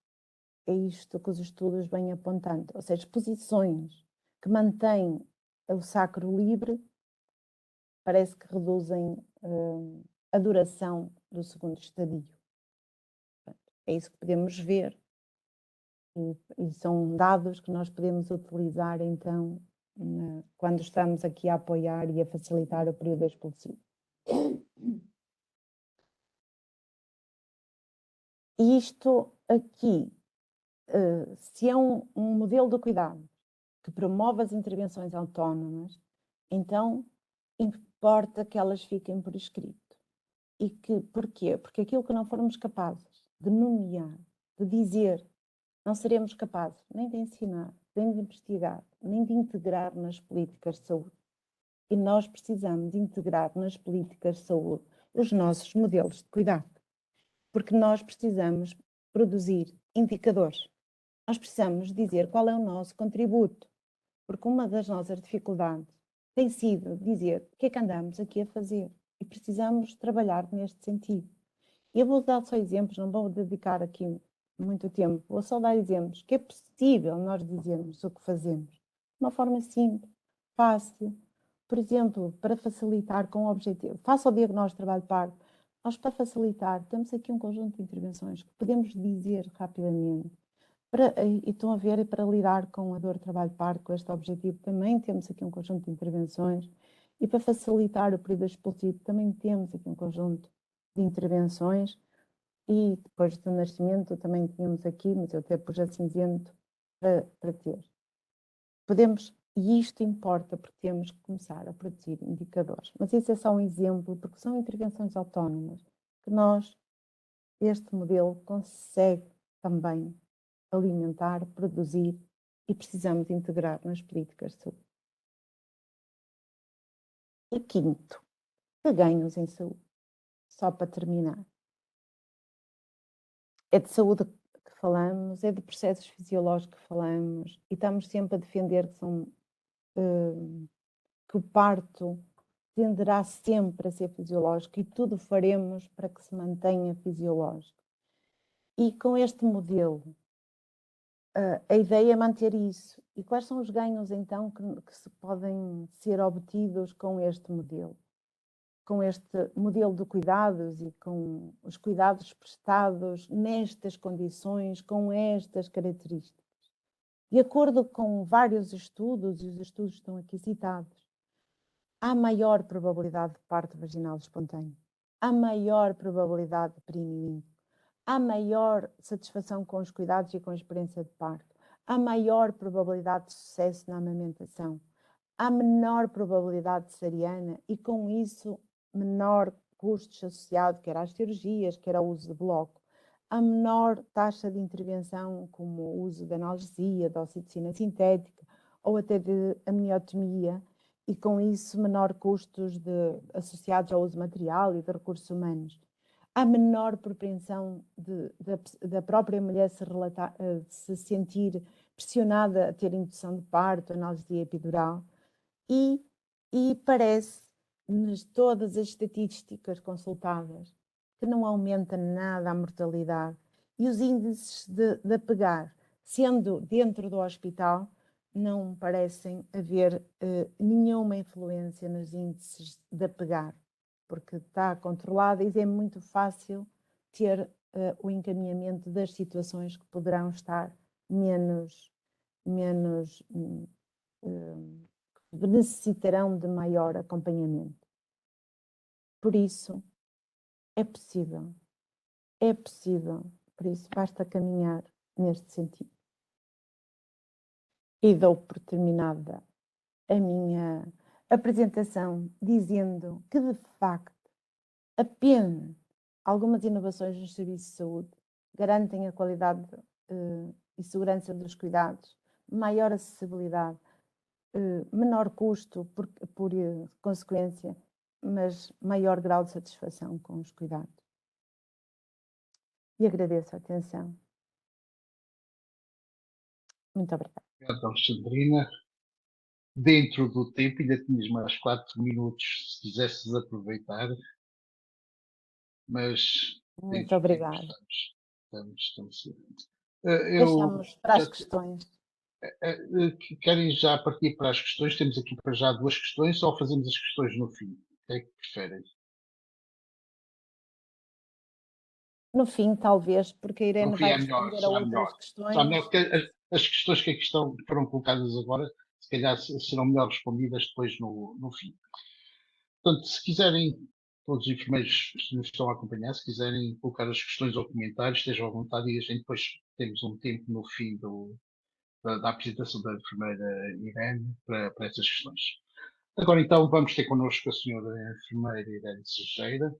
É isto que os estudos vêm apontando. Ou seja, posições que mantêm o sacro livre parece que reduzem a duração do segundo estadio. É isso que podemos ver. E são dados que nós podemos utilizar, então, quando estamos aqui a apoiar e a facilitar o período expulsivo. E isto aqui, se é um modelo de cuidado que promove as intervenções autónomas, então importa que elas fiquem por escrito. E porquê? Porque aquilo que não formos capazes de nomear, de dizer, não seremos capazes nem de ensinar, nem de investigar, nem de integrar nas políticas de saúde. E nós precisamos integrar nas políticas de saúde os nossos modelos de cuidado. Porque nós precisamos produzir indicadores. Nós precisamos dizer qual é o nosso contributo. Porque uma das nossas dificuldades tem sido dizer o que é que andamos aqui a fazer. E precisamos trabalhar neste sentido. E eu vou dar só exemplos, não vou dedicar aqui muito tempo, vou só dar exemplos que é possível nós dizermos o que fazemos de uma forma simples, fácil. Por exemplo, para facilitar com o objetivo, faça o diagnóstico de trabalho de parto. Nós, para facilitar, temos aqui um conjunto de intervenções que podemos dizer rapidamente. E estão a ver, para lidar com a dor de trabalho de parto, com este objetivo, também temos aqui um conjunto de intervenções. E para facilitar o período expulsivo, também temos aqui um conjunto de intervenções. E depois do nascimento também tínhamos aqui, mas eu até pus cinzento para ter. E isto importa porque temos que começar a produzir indicadores. Mas isso é só um exemplo, porque são intervenções autónomas que este modelo consegue também alimentar, produzir e precisamos integrar nas políticas de saúde. E quinto, que ganhos em saúde. Só para terminar. É de saúde que falamos, é de processos fisiológicos que falamos e estamos sempre a defender que o parto tenderá sempre a ser fisiológico e tudo faremos para que se mantenha fisiológico. E com este modelo, a ideia é manter isso. E quais são os ganhos, então, que se podem ser obtidos com este modelo? com este modelo de cuidados e com os cuidados prestados nestas condições, com estas características. De acordo com vários estudos, e os estudos estão aqui citados, há maior probabilidade de parto vaginal espontâneo, há maior probabilidade de perineum, há maior satisfação com os cuidados e com a experiência de parto, há maior probabilidade de sucesso na amamentação, há menor probabilidade de cesariana e, com isso, menor custos associados, quer às cirurgias, quer ao uso de bloco. Há menor taxa de intervenção, como o uso de analgesia, de oxitocina sintética ou até de amniotomia, e com isso menor custos associados ao uso de material e de recursos humanos. Há menor propensão da própria mulher se sentir pressionada a ter indução de parto, analgesia epidural, e parece, nas todas as estatísticas consultadas, que não aumenta nada a mortalidade. E os índices de apegar, sendo dentro do hospital, não parecem haver nenhuma influência nos índices de apegar, porque está controlado e é muito fácil ter o encaminhamento das situações que poderão estar menos necessitarão de maior acompanhamento. Por isso, é possível, por isso basta caminhar neste sentido. E dou por terminada a minha apresentação dizendo que, de facto, apenas algumas inovações nos serviços de saúde garantem a qualidade e segurança dos cuidados, maior acessibilidade, menor custo por consequência, mas maior grau de satisfação com os cuidados. E agradeço a atenção. Muito obrigada. Obrigado, Alexandrina. Dentro do tempo, ainda tinhas mais 4 minutos, se quisesses aproveitar, mas Muito obrigada. estamos Deixamos para as questões. Querem já partir para as questões? Temos aqui para já 2 questões, ou fazemos as questões no fim? O que é que preferem? No fim, talvez, porque a Irene No fim vai é melhor, responder a será outras melhor. questões. Será melhor, porque as questões que aqui foram colocadas agora, se calhar serão melhor respondidas depois no fim. Portanto, se quiserem, todos os enfermeiros que nos estão a acompanhar, se quiserem colocar as questões ou comentários, estejam à vontade, e a gente depois temos um tempo no fim da apresentação da enfermeira Irene para essas questões. Agora então vamos ter connosco a senhora enfermeira Irene Segeira,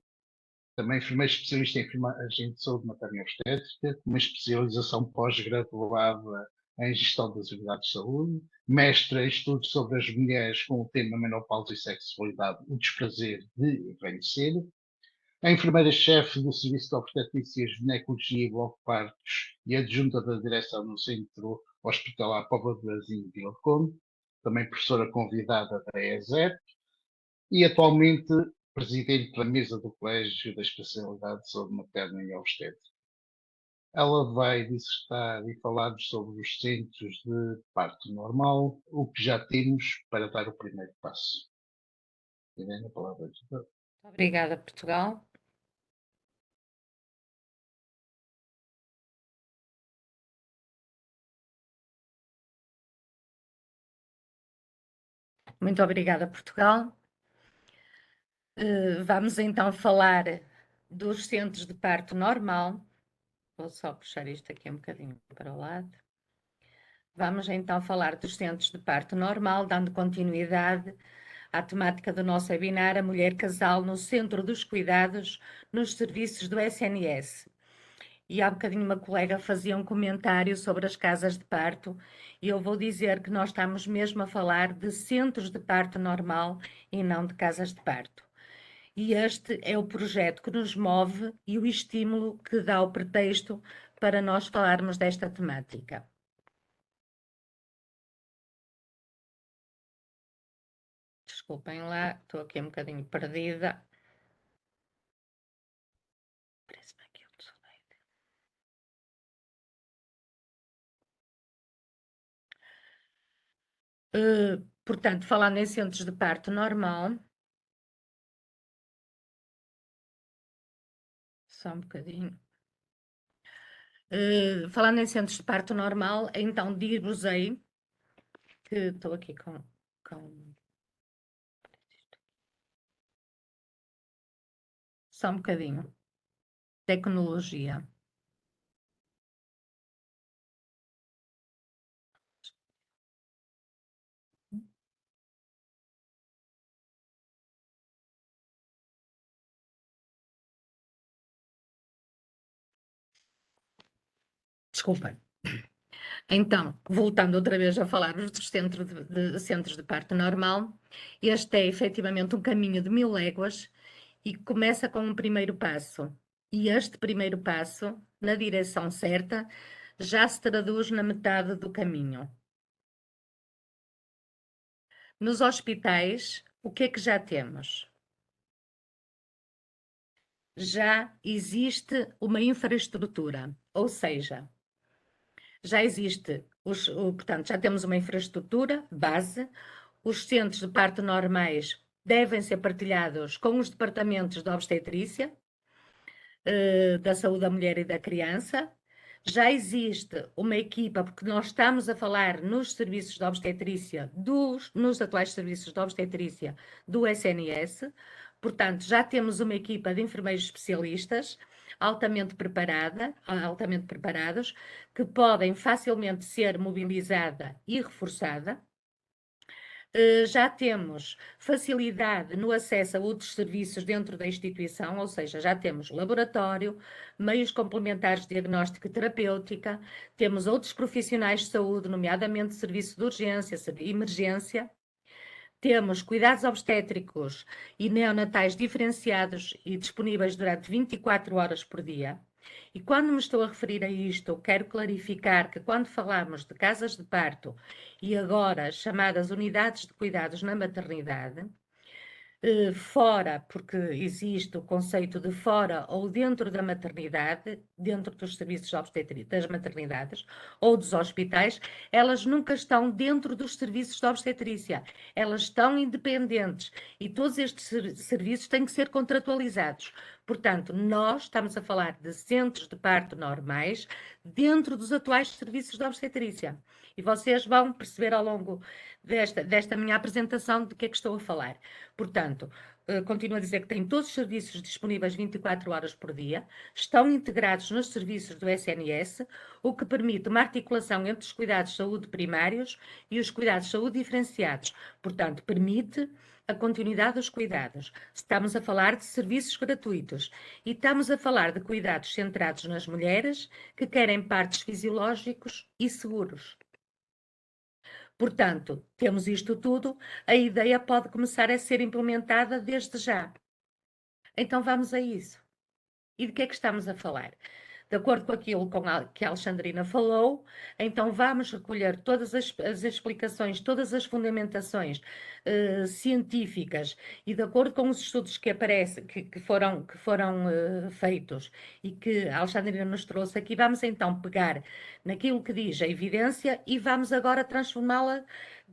também enfermeira especialista em enfermagem de saúde materna e obstétrica, com uma especialização pós-graduada em gestão das unidades de saúde, mestre em estudos sobre as mulheres com o tema menopausa e sexualidade, o desprazer de envelhecer, a enfermeira-chefe do Serviço de Obstetrícia e Ginecologia e Bloco de Partos e adjunta da direção no Centro Hospitalar Póvoa de Varzim de Vila Conde, também professora convidada da ESEP e atualmente presidente da mesa do Colégio da Especialidade de Saúde Materna e Obstétrica. Ela vai dissertar e falar-nos sobre os centros de parto normal, o que já temos para dar o primeiro passo. Irene, a palavra é toda. Obrigada, Portugal. Muito obrigada, Portugal. Vamos então falar dos centros de parto normal. Vou só puxar isto aqui um bocadinho para o lado. Vamos então falar dos centros de parto normal, dando continuidade à temática do nosso webinar, a mulher casal no centro dos cuidados nos serviços do SNS. E há bocadinho uma colega fazia um comentário sobre as casas de parto, e eu vou dizer que nós estamos mesmo a falar de centros de parto normal e não de casas de parto. E este é o projeto que nos move e o estímulo que dá o pretexto para nós falarmos desta temática. Desculpem lá, estou aqui um bocadinho perdida. Parece-me aqui um slide. Portanto, falando em centros de parto normal, Só um bocadinho. Falando em centros de parto normal, então dir-vos-ei que estou aqui com... Só um bocadinho. Tecnologia. Desculpem. Então, voltando outra vez a falar dos centros de parto normal, este é efetivamente um caminho de 1000 léguas e começa com um primeiro passo. E este primeiro passo, na direção certa, já se traduz na metade do caminho. Nos hospitais, o que é que já temos? Já existe uma infraestrutura, ou seja, já existe, portanto, já temos uma infraestrutura base, os centros de parto normais devem ser partilhados com os departamentos de obstetrícia, da saúde da mulher e da criança. Já existe uma equipa, porque nós estamos a falar nos serviços de obstetrícia, nos atuais serviços de obstetrícia do SNS, portanto, já temos uma equipa de enfermeiros especialistas altamente preparados, que podem facilmente ser mobilizada e reforçada. Já temos facilidade no acesso a outros serviços dentro da instituição, ou seja, já temos laboratório, meios complementares de diagnóstico e terapêutica, temos outros profissionais de saúde, nomeadamente serviço de urgência, emergência, temos cuidados obstétricos e neonatais diferenciados e disponíveis durante 24 horas por dia. E quando me estou a referir a isto, quero clarificar que quando falamos de casas de parto e agora chamadas unidades de cuidados na maternidade, fora, porque existe o conceito de fora ou dentro da maternidade, dentro dos serviços das maternidades ou dos hospitais, elas nunca estão dentro dos serviços de obstetrícia, elas estão independentes e todos estes serviços têm que ser contratualizados. Portanto, nós estamos a falar de centros de parto normais dentro dos atuais serviços de obstetrícia. E vocês vão perceber ao longo desta minha apresentação de que é que estou a falar. Portanto, continuo a dizer que têm todos os serviços disponíveis 24 horas por dia, estão integrados nos serviços do SNS, o que permite uma articulação entre os cuidados de saúde primários e os cuidados de saúde diferenciados. Portanto, permite a continuidade dos cuidados. Estamos a falar de serviços gratuitos e estamos a falar de cuidados centrados nas mulheres que querem partos fisiológicos e seguros. Portanto, temos isto tudo, a ideia pode começar a ser implementada desde já. Então vamos a isso. E de que é que estamos a falar? De acordo com aquilo que a Alexandrina falou, então vamos recolher todas as explicações, todas as fundamentações científicas e de acordo com os estudos que aparecem, que foram feitos e que a Alexandrina nos trouxe aqui, vamos então pegar naquilo que diz a evidência e vamos agora transformá-la,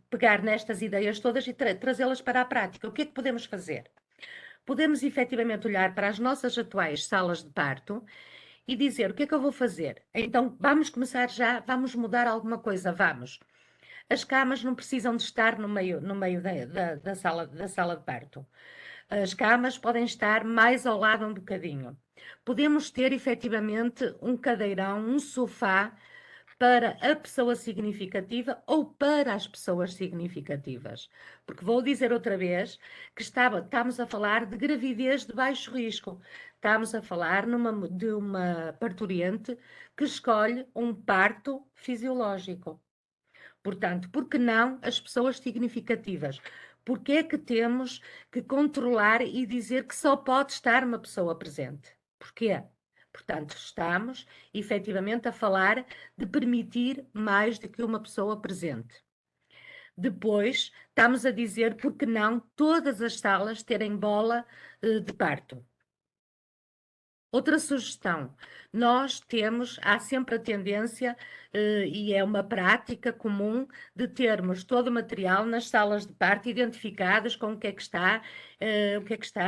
pegar nestas ideias todas e trazê-las para a prática. O que é que podemos fazer? Podemos efetivamente olhar para as nossas atuais salas de parto e dizer o que é que eu vou fazer. Então, vamos começar já, vamos mudar alguma coisa, vamos. As camas não precisam de estar no meio da sala de parto. As camas podem estar mais ao lado um bocadinho. Podemos ter efetivamente um cadeirão, um sofá para a pessoa significativa ou para as pessoas significativas. Porque vou dizer outra vez que estamos a falar de gravidez de baixo risco. Estamos a falar de uma parturiente que escolhe um parto fisiológico. Portanto, por que não as pessoas significativas? Porque é que temos que controlar e dizer que só pode estar uma pessoa presente? Porquê? Portanto, estamos efetivamente a falar de permitir mais do que uma pessoa presente. Depois, estamos a dizer por que não todas as salas terem bola de parto. Outra sugestão, há sempre a tendência, e é uma prática comum, de termos todo o material nas salas de parto identificadas com o que é que está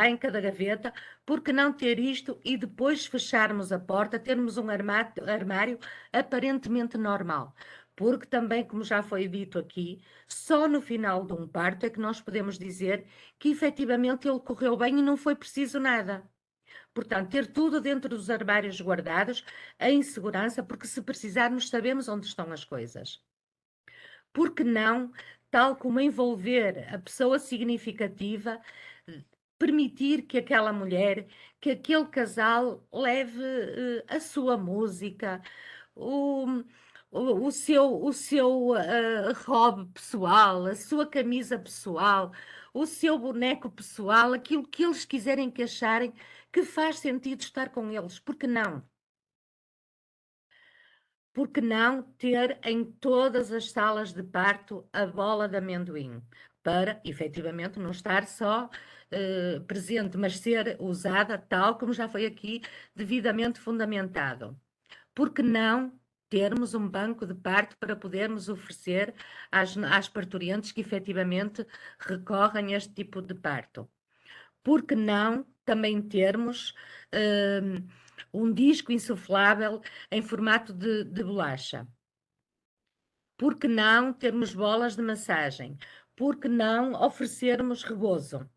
em cada gaveta, porque não ter isto e depois fecharmos a porta, termos um armário aparentemente normal. Porque também, como já foi dito aqui, só no final de um parto é que nós podemos dizer que efetivamente ele correu bem e não foi preciso nada. Portanto, ter tudo dentro dos armários guardados, em segurança, porque se precisarmos sabemos onde estão as coisas. Porque não, tal como envolver a pessoa significativa, permitir que aquela mulher, que aquele casal leve a sua música, o seu hobby pessoal, a sua camisa pessoal, o seu boneco pessoal, aquilo que eles quiserem que acharem que faz sentido estar com eles. Por que não? Por que não ter em todas as salas de parto a bola de amendoim? Para, efetivamente, não estar só presente, mas ser usada tal como já foi aqui devidamente fundamentado. Por que não termos um banco de parto para podermos oferecer às parturientes que efetivamente recorrem a este tipo de parto? Por que não também termos um disco insuflável em formato de bolacha? Por que não termos bolas de massagem? Por que não oferecermos rebozo?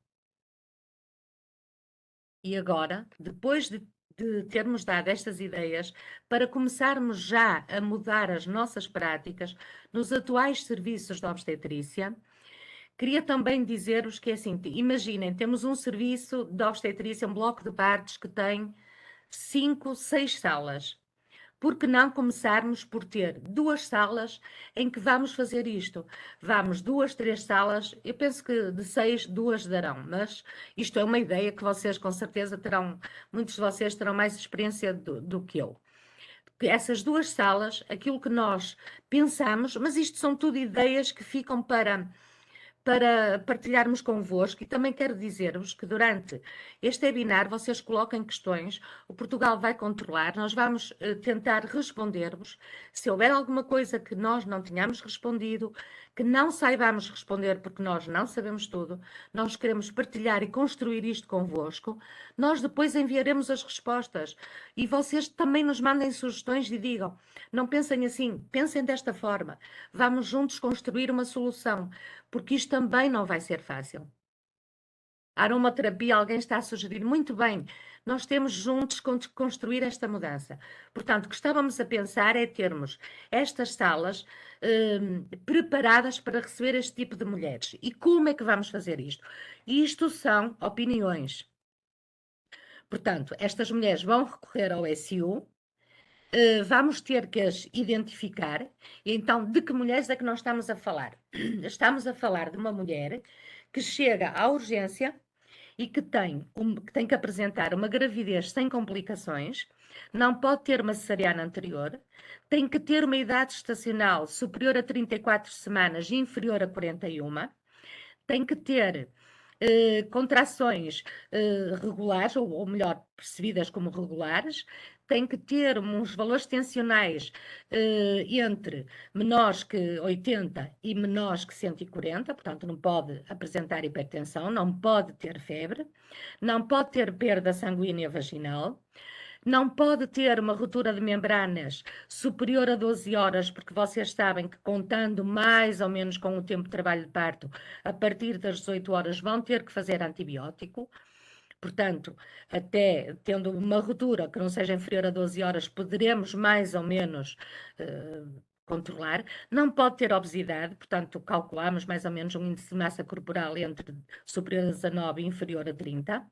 E agora, depois de termos dado estas ideias, para começarmos já a mudar as nossas práticas nos atuais serviços de obstetrícia, queria também dizer-vos que é assim, imaginem, temos um serviço de obstetrícia, um bloco de partos que tem 5, 6 salas. Por que não começarmos por ter 2 salas em que vamos fazer isto? Vamos 2, 3 salas, eu penso que de 6, 2 darão, mas isto é uma ideia que vocês com certeza terão, muitos de vocês terão mais experiência do que eu. Essas 2 salas, aquilo que nós pensamos, mas isto são tudo ideias que ficam para partilharmos convosco, e também quero dizer-vos que durante este webinar vocês coloquem questões, o Portugal vai controlar, nós vamos tentar responder-vos. Se houver alguma coisa que nós não tenhamos respondido, que não saibamos responder porque nós não sabemos tudo, nós queremos partilhar e construir isto convosco, nós depois enviaremos as respostas e vocês também nos mandem sugestões e digam, não pensem assim, pensem desta forma, vamos juntos construir uma solução, porque isto também não vai ser fácil. A aromaterapia, alguém está a sugerir, muito bem, nós temos juntos construir esta mudança. Portanto, o que estávamos a pensar é termos estas salas preparadas para receber este tipo de mulheres. E como é que vamos fazer isto? Isto são opiniões. Portanto, estas mulheres vão recorrer ao SU, vamos ter que as identificar. E então, de que mulheres é que nós estamos a falar? Estamos a falar de uma mulher que chega à urgência e que tem que apresentar uma gravidez sem complicações, não pode ter uma cesariana anterior, tem que ter uma idade gestacional superior a 34 semanas e inferior a 41, tem que ter contrações regulares, ou melhor, percebidas como regulares, tem que ter uns valores tensionais entre menores que 80 e menores que 140, portanto não pode apresentar hipertensão, não pode ter febre, não pode ter perda sanguínea vaginal, não pode ter uma ruptura de membranas superior a 12 horas, porque vocês sabem que contando mais ou menos com o tempo de trabalho de parto, a partir das 18 horas vão ter que fazer antibiótico. Portanto, até tendo uma ruptura que não seja inferior a 12 horas, poderemos mais ou menos controlar. Não pode ter obesidade, portanto, calculamos mais ou menos um índice de massa corporal entre superior a 19 e inferior a 30.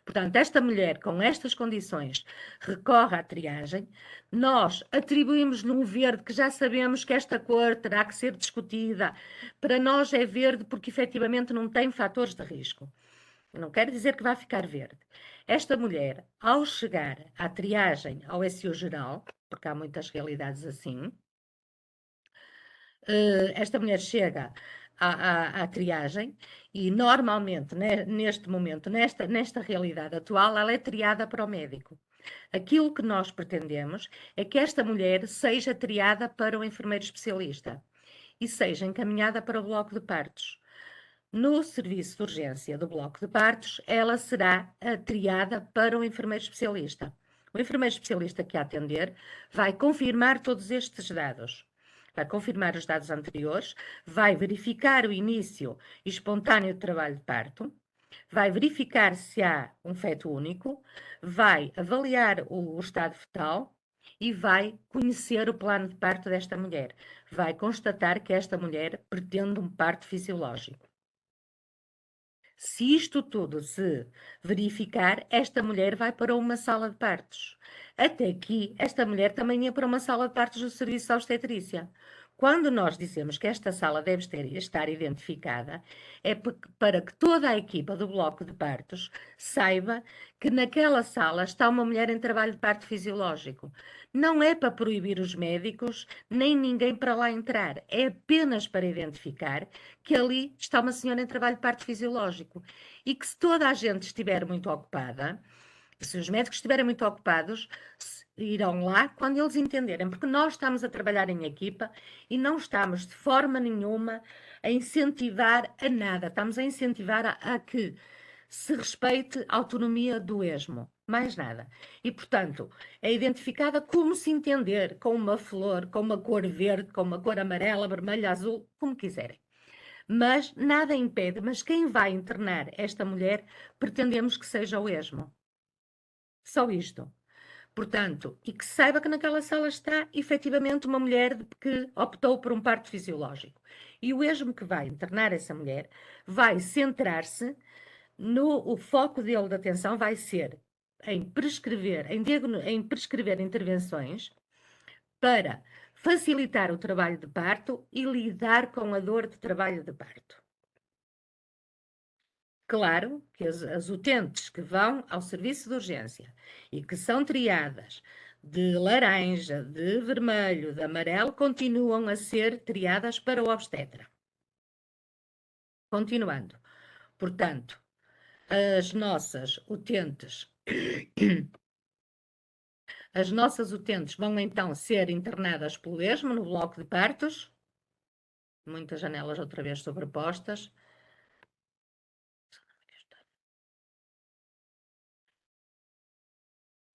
Portanto, esta mulher com estas condições recorre à triagem, nós atribuímos-lhe um verde que já sabemos que esta cor terá que ser discutida. Para nós é verde porque efetivamente não tem fatores de risco. Não quer dizer que vai ficar verde. Esta mulher, ao chegar à triagem ao SU geral, porque há muitas realidades assim, esta mulher chega à triagem e normalmente, neste momento, nesta realidade atual, ela é triada para o médico. Aquilo que nós pretendemos é que esta mulher seja triada para o enfermeiro especialista e seja encaminhada para o bloco de partos. No serviço de urgência do bloco de partos, ela será triada para o enfermeiro especialista. O enfermeiro especialista que a atender vai confirmar todos estes dados. Vai confirmar os dados anteriores, vai verificar o início espontâneo de trabalho de parto, vai verificar se há um feto único, vai avaliar o estado fetal e vai conhecer o plano de parto desta mulher. Vai constatar que esta mulher pretende um parto fisiológico. Se isto tudo se verificar, esta mulher vai para uma sala de partos. Até aqui, esta mulher também ia para uma sala de partos do serviço de obstetrícia. Quando nós dizemos que esta sala deve estar identificada, é para que toda a equipa do bloco de partos saiba que naquela sala está uma mulher em trabalho de parto fisiológico. Não é para proibir os médicos, nem ninguém para lá entrar. É apenas para identificar que ali está uma senhora em trabalho de parto fisiológico. E que se toda a gente estiver muito ocupada, se os médicos estiverem muito ocupados, irão lá quando eles entenderem, porque nós estamos a trabalhar em equipa e não estamos de forma nenhuma a incentivar a nada, estamos a incentivar a que se respeite a autonomia do esmo, mais nada. E, portanto, é identificada como se entender, com uma flor, com uma cor verde, com uma cor amarela, vermelha, azul, como quiserem. Mas nada impede, mas quem vai internar esta mulher, pretendemos que seja o esmo. Só isto. Portanto, e que saiba que naquela sala está efetivamente uma mulher que optou por um parto fisiológico. E o esmo que vai internar essa mulher vai centrar-se o foco dele de atenção vai ser em prescrever intervenções para facilitar o trabalho de parto e lidar com a dor de trabalho de parto. Claro que as utentes que vão ao serviço de urgência e que são triadas de laranja, de vermelho, de amarelo, continuam a ser triadas para o obstetra. Continuando. Portanto, as nossas utentes vão então ser internadas pelo esmo no bloco de partos. Muitas janelas outra vez sobrepostas.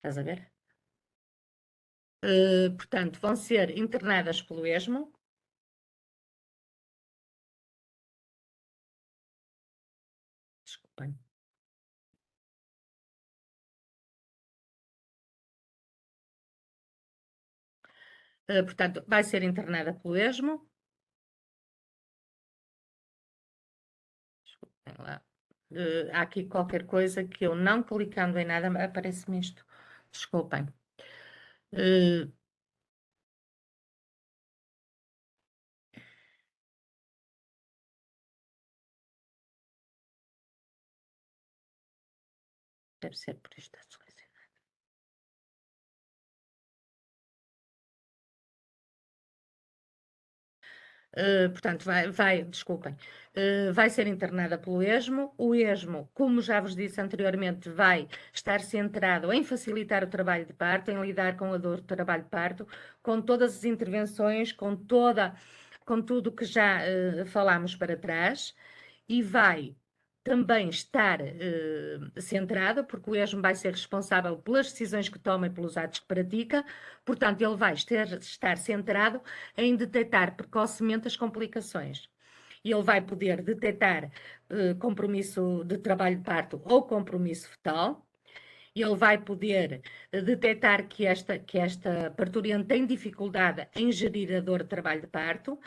Estás a ver? Portanto, vão ser internadas pelo esmo. Desculpem. Portanto, vai ser internada pelo esmo. Desculpem lá. Há aqui qualquer coisa que eu não clicando em nada aparece-me isto. Desculpem. Deve ser por isto a selecionar. Portanto, desculpem, vai ser internada pelo esmo. O esmo, como já vos disse anteriormente, vai estar centrado em facilitar o trabalho de parto, em lidar com a dor do trabalho de parto, com todas as intervenções, com tudo que já falámos para trás, e vai também estar centrado, porque o esmo vai ser responsável pelas decisões que toma e pelos atos que pratica, portanto, ele vai estar centrado em detectar precocemente as complicações. E ele vai poder detectar compromisso de trabalho de parto ou compromisso fetal. Ele vai poder detectar que esta parturiente tem dificuldade em gerir a dor de trabalho de parto,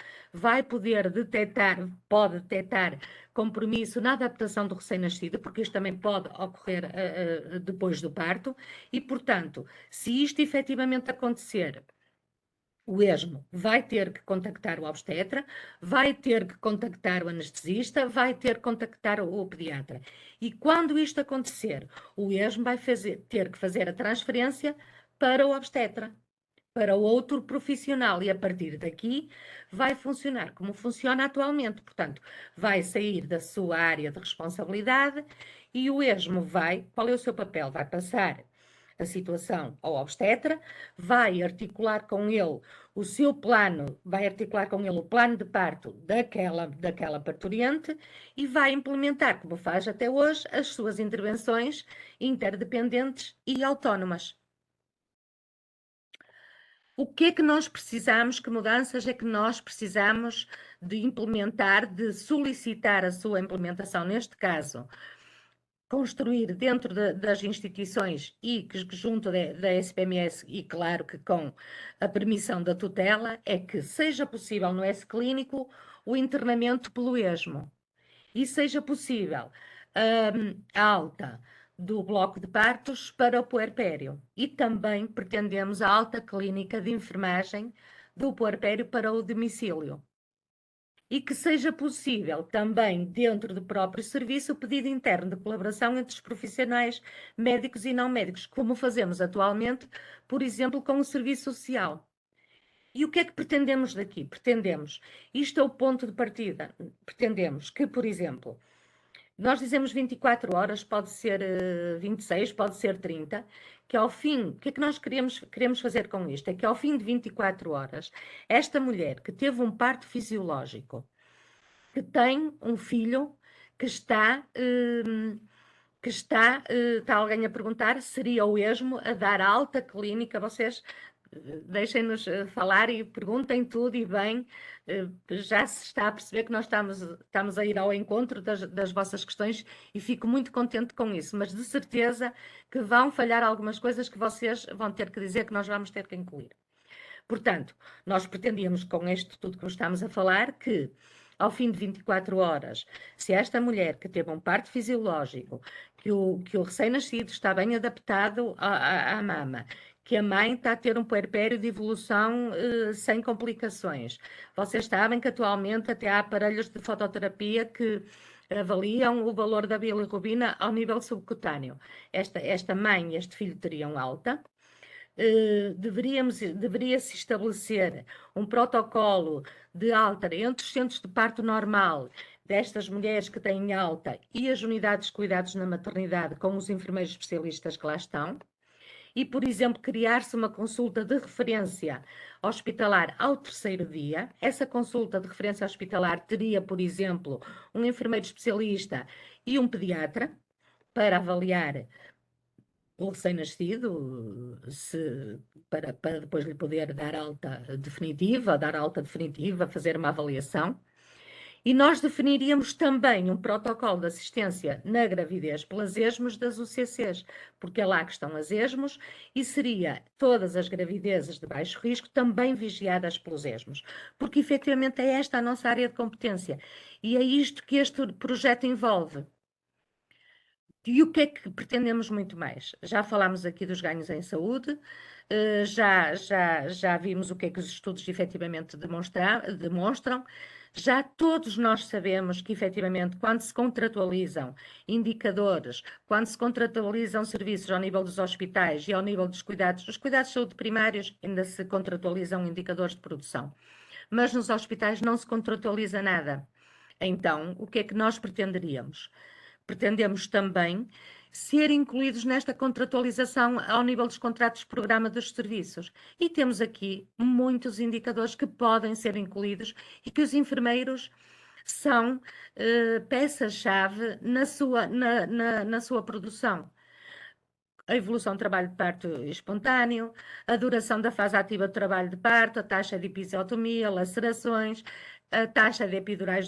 pode detectar compromisso na adaptação do recém-nascido, porque isto também pode ocorrer depois do parto, e, portanto, se isto efetivamente acontecer, o esmo vai ter que contactar o obstetra, vai ter que contactar o anestesista, vai ter que contactar o pediatra. E quando isto acontecer, o esmo vai ter que fazer a transferência para o obstetra, para o outro profissional, e a partir daqui vai funcionar como funciona atualmente. Portanto, vai sair da sua área de responsabilidade e o esmo qual é o seu papel? Vai passar da situação ao obstetra, vai articular com ele o seu plano, vai articular com ele o plano de parto daquela parturiente e vai implementar, como faz até hoje, as suas intervenções interdependentes e autónomas. O que é que nós precisamos, que mudanças é que nós precisamos de implementar, de solicitar a sua implementação, neste caso, construir dentro das instituições e que junto da SPMS e claro que com a permissão da tutela, é que seja possível no S-clínico o internamento pelo ESMO e seja possível a alta do bloco de partos para o puerpério e também pretendemos a alta clínica de enfermagem do puerpério para o domicílio. E que seja possível também, dentro do próprio serviço, o pedido interno de colaboração entre os profissionais médicos e não médicos, como fazemos atualmente, por exemplo, com o serviço social. E o que é que pretendemos daqui? Pretendemos, isto é o ponto de partida, pretendemos que, por exemplo, nós dizemos 24 horas, pode ser 26, pode ser 30, que ao fim, o que é que nós queremos fazer com isto? É que ao fim de 24 horas, esta mulher que teve um parto fisiológico, que tem um filho que está alguém a perguntar, seria o ESMO a dar alta clínica, vocês deixem-nos falar e perguntem tudo e bem, já se está a perceber que nós estamos a ir ao encontro das vossas questões e fico muito contente com isso, mas de certeza que vão falhar algumas coisas que vocês vão ter que dizer que nós vamos ter que incluir. Portanto, nós pretendíamos com isto tudo que estamos a falar que ao fim de 24 horas, se esta mulher que teve um parto fisiológico, que o recém-nascido está bem adaptado à mama, que a mãe está a ter um puerpério de evolução sem complicações. Vocês sabem que atualmente até há aparelhos de fototerapia que avaliam o valor da bilirrubina ao nível subcutâneo. Esta mãe e este filho teriam alta. Deveria-se estabelecer um protocolo de alta entre os centros de parto normal destas mulheres que têm alta e as unidades de cuidados na maternidade com os enfermeiros especialistas que lá estão. E, por exemplo, criar-se uma consulta de referência hospitalar ao terceiro dia. Essa consulta de referência hospitalar teria, por exemplo, um enfermeiro especialista e um pediatra para avaliar o recém-nascido, para depois lhe poder dar alta definitiva, fazer uma avaliação. E nós definiríamos também um protocolo de assistência na gravidez pelas ESMOs das UCCs, porque é lá que estão as ESMOs, e seria todas as gravidezes de baixo risco também vigiadas pelos ESMOs, porque efetivamente é esta a nossa área de competência, e é isto que este projeto envolve. E o que é que pretendemos muito mais? Já falámos aqui dos ganhos em saúde, já vimos o que é que os estudos efetivamente demonstram, já todos nós sabemos que efetivamente quando se contratualizam indicadores, quando se contratualizam serviços ao nível dos hospitais e ao nível dos cuidados de saúde primários, ainda se contratualizam indicadores de produção, mas nos hospitais não se contratualiza nada. Então, o que é que nós pretenderíamos? Pretendemos também ser incluídos nesta contratualização ao nível dos contratos de programa dos serviços. E temos aqui muitos indicadores que podem ser incluídos e que os enfermeiros são peça-chave na sua produção. A evolução do trabalho de parto espontâneo, a duração da fase ativa do trabalho de parto, a taxa de episiotomia, lacerações, a taxa de epidurais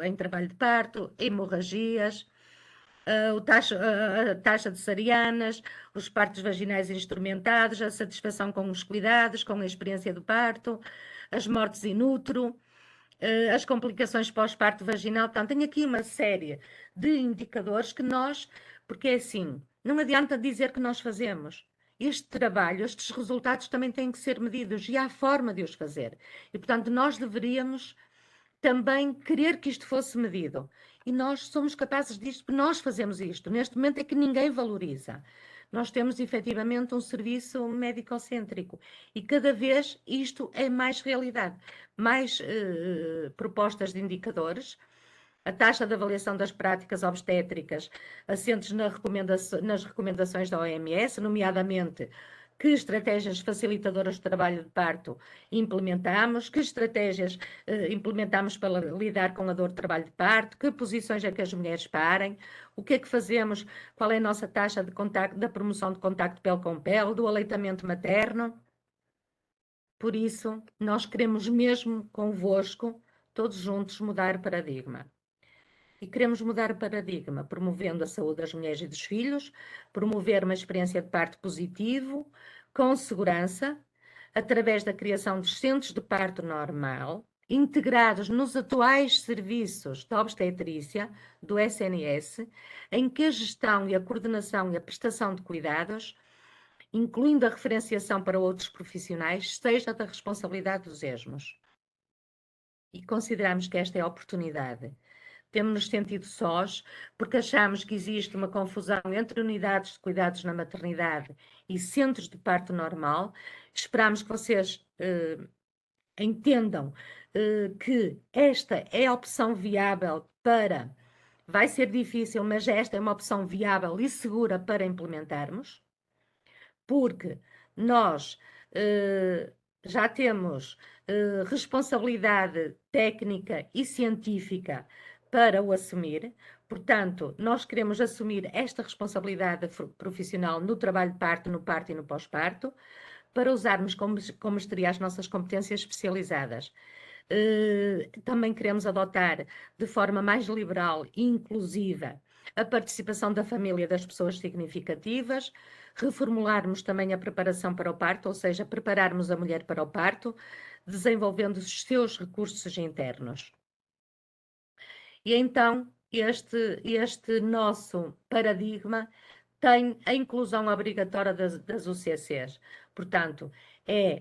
em trabalho de parto, hemorragias, a taxa de cesarianas, os partos vaginais instrumentados, a satisfação com os cuidados, com a experiência do parto, as mortes in utero, as complicações pós-parto vaginal. Portanto, tenho aqui uma série de indicadores que nós, porque é assim, não adianta dizer que nós fazemos. Este trabalho, estes resultados também têm que ser medidos e há forma de os fazer. E, portanto, nós deveríamos também querer que isto fosse medido. E nós somos capazes disto, porque nós fazemos isto. Neste momento é que ninguém valoriza. Nós temos efetivamente um serviço médico-cêntrico e cada vez isto é mais realidade. Mais propostas de indicadores a taxa de avaliação das práticas obstétricas assentes nas recomendações da OMS, nomeadamente que estratégias facilitadoras de trabalho de parto implementamos, que estratégias implementamos para lidar com a dor de trabalho de parto, que posições é que as mulheres parem, o que é que fazemos, qual é a nossa taxa de contacto, da promoção de contacto pele com pele, do aleitamento materno. Por isso, nós queremos mesmo convosco, todos juntos, mudar o paradigma. E queremos mudar o paradigma, promovendo a saúde das mulheres e dos filhos, promover uma experiência de parto positivo, com segurança, através da criação de centros de parto normal, integrados nos atuais serviços de obstetrícia do SNS, em que a gestão e a coordenação e a prestação de cuidados, incluindo a referenciação para outros profissionais, seja da responsabilidade dos ESMOs. E consideramos que esta é a oportunidade. Temos-nos sentido sós, porque achamos que existe uma confusão entre unidades de cuidados na maternidade e centros de parto normal. Esperamos que vocês entendam que esta é a opção viável para... Vai ser difícil, mas esta é uma opção viável e segura para implementarmos, porque nós já temos responsabilidade técnica e científica para o assumir, portanto, nós queremos assumir esta responsabilidade profissional no trabalho de parto, no parto e no pós-parto, para usarmos como mestria as nossas competências especializadas. Também queremos adotar de forma mais liberal e inclusiva a participação da família das pessoas significativas, reformularmos também a preparação para o parto, ou seja, prepararmos a mulher para o parto, desenvolvendo os seus recursos internos. E então, este nosso paradigma tem a inclusão obrigatória das UCCs. Portanto,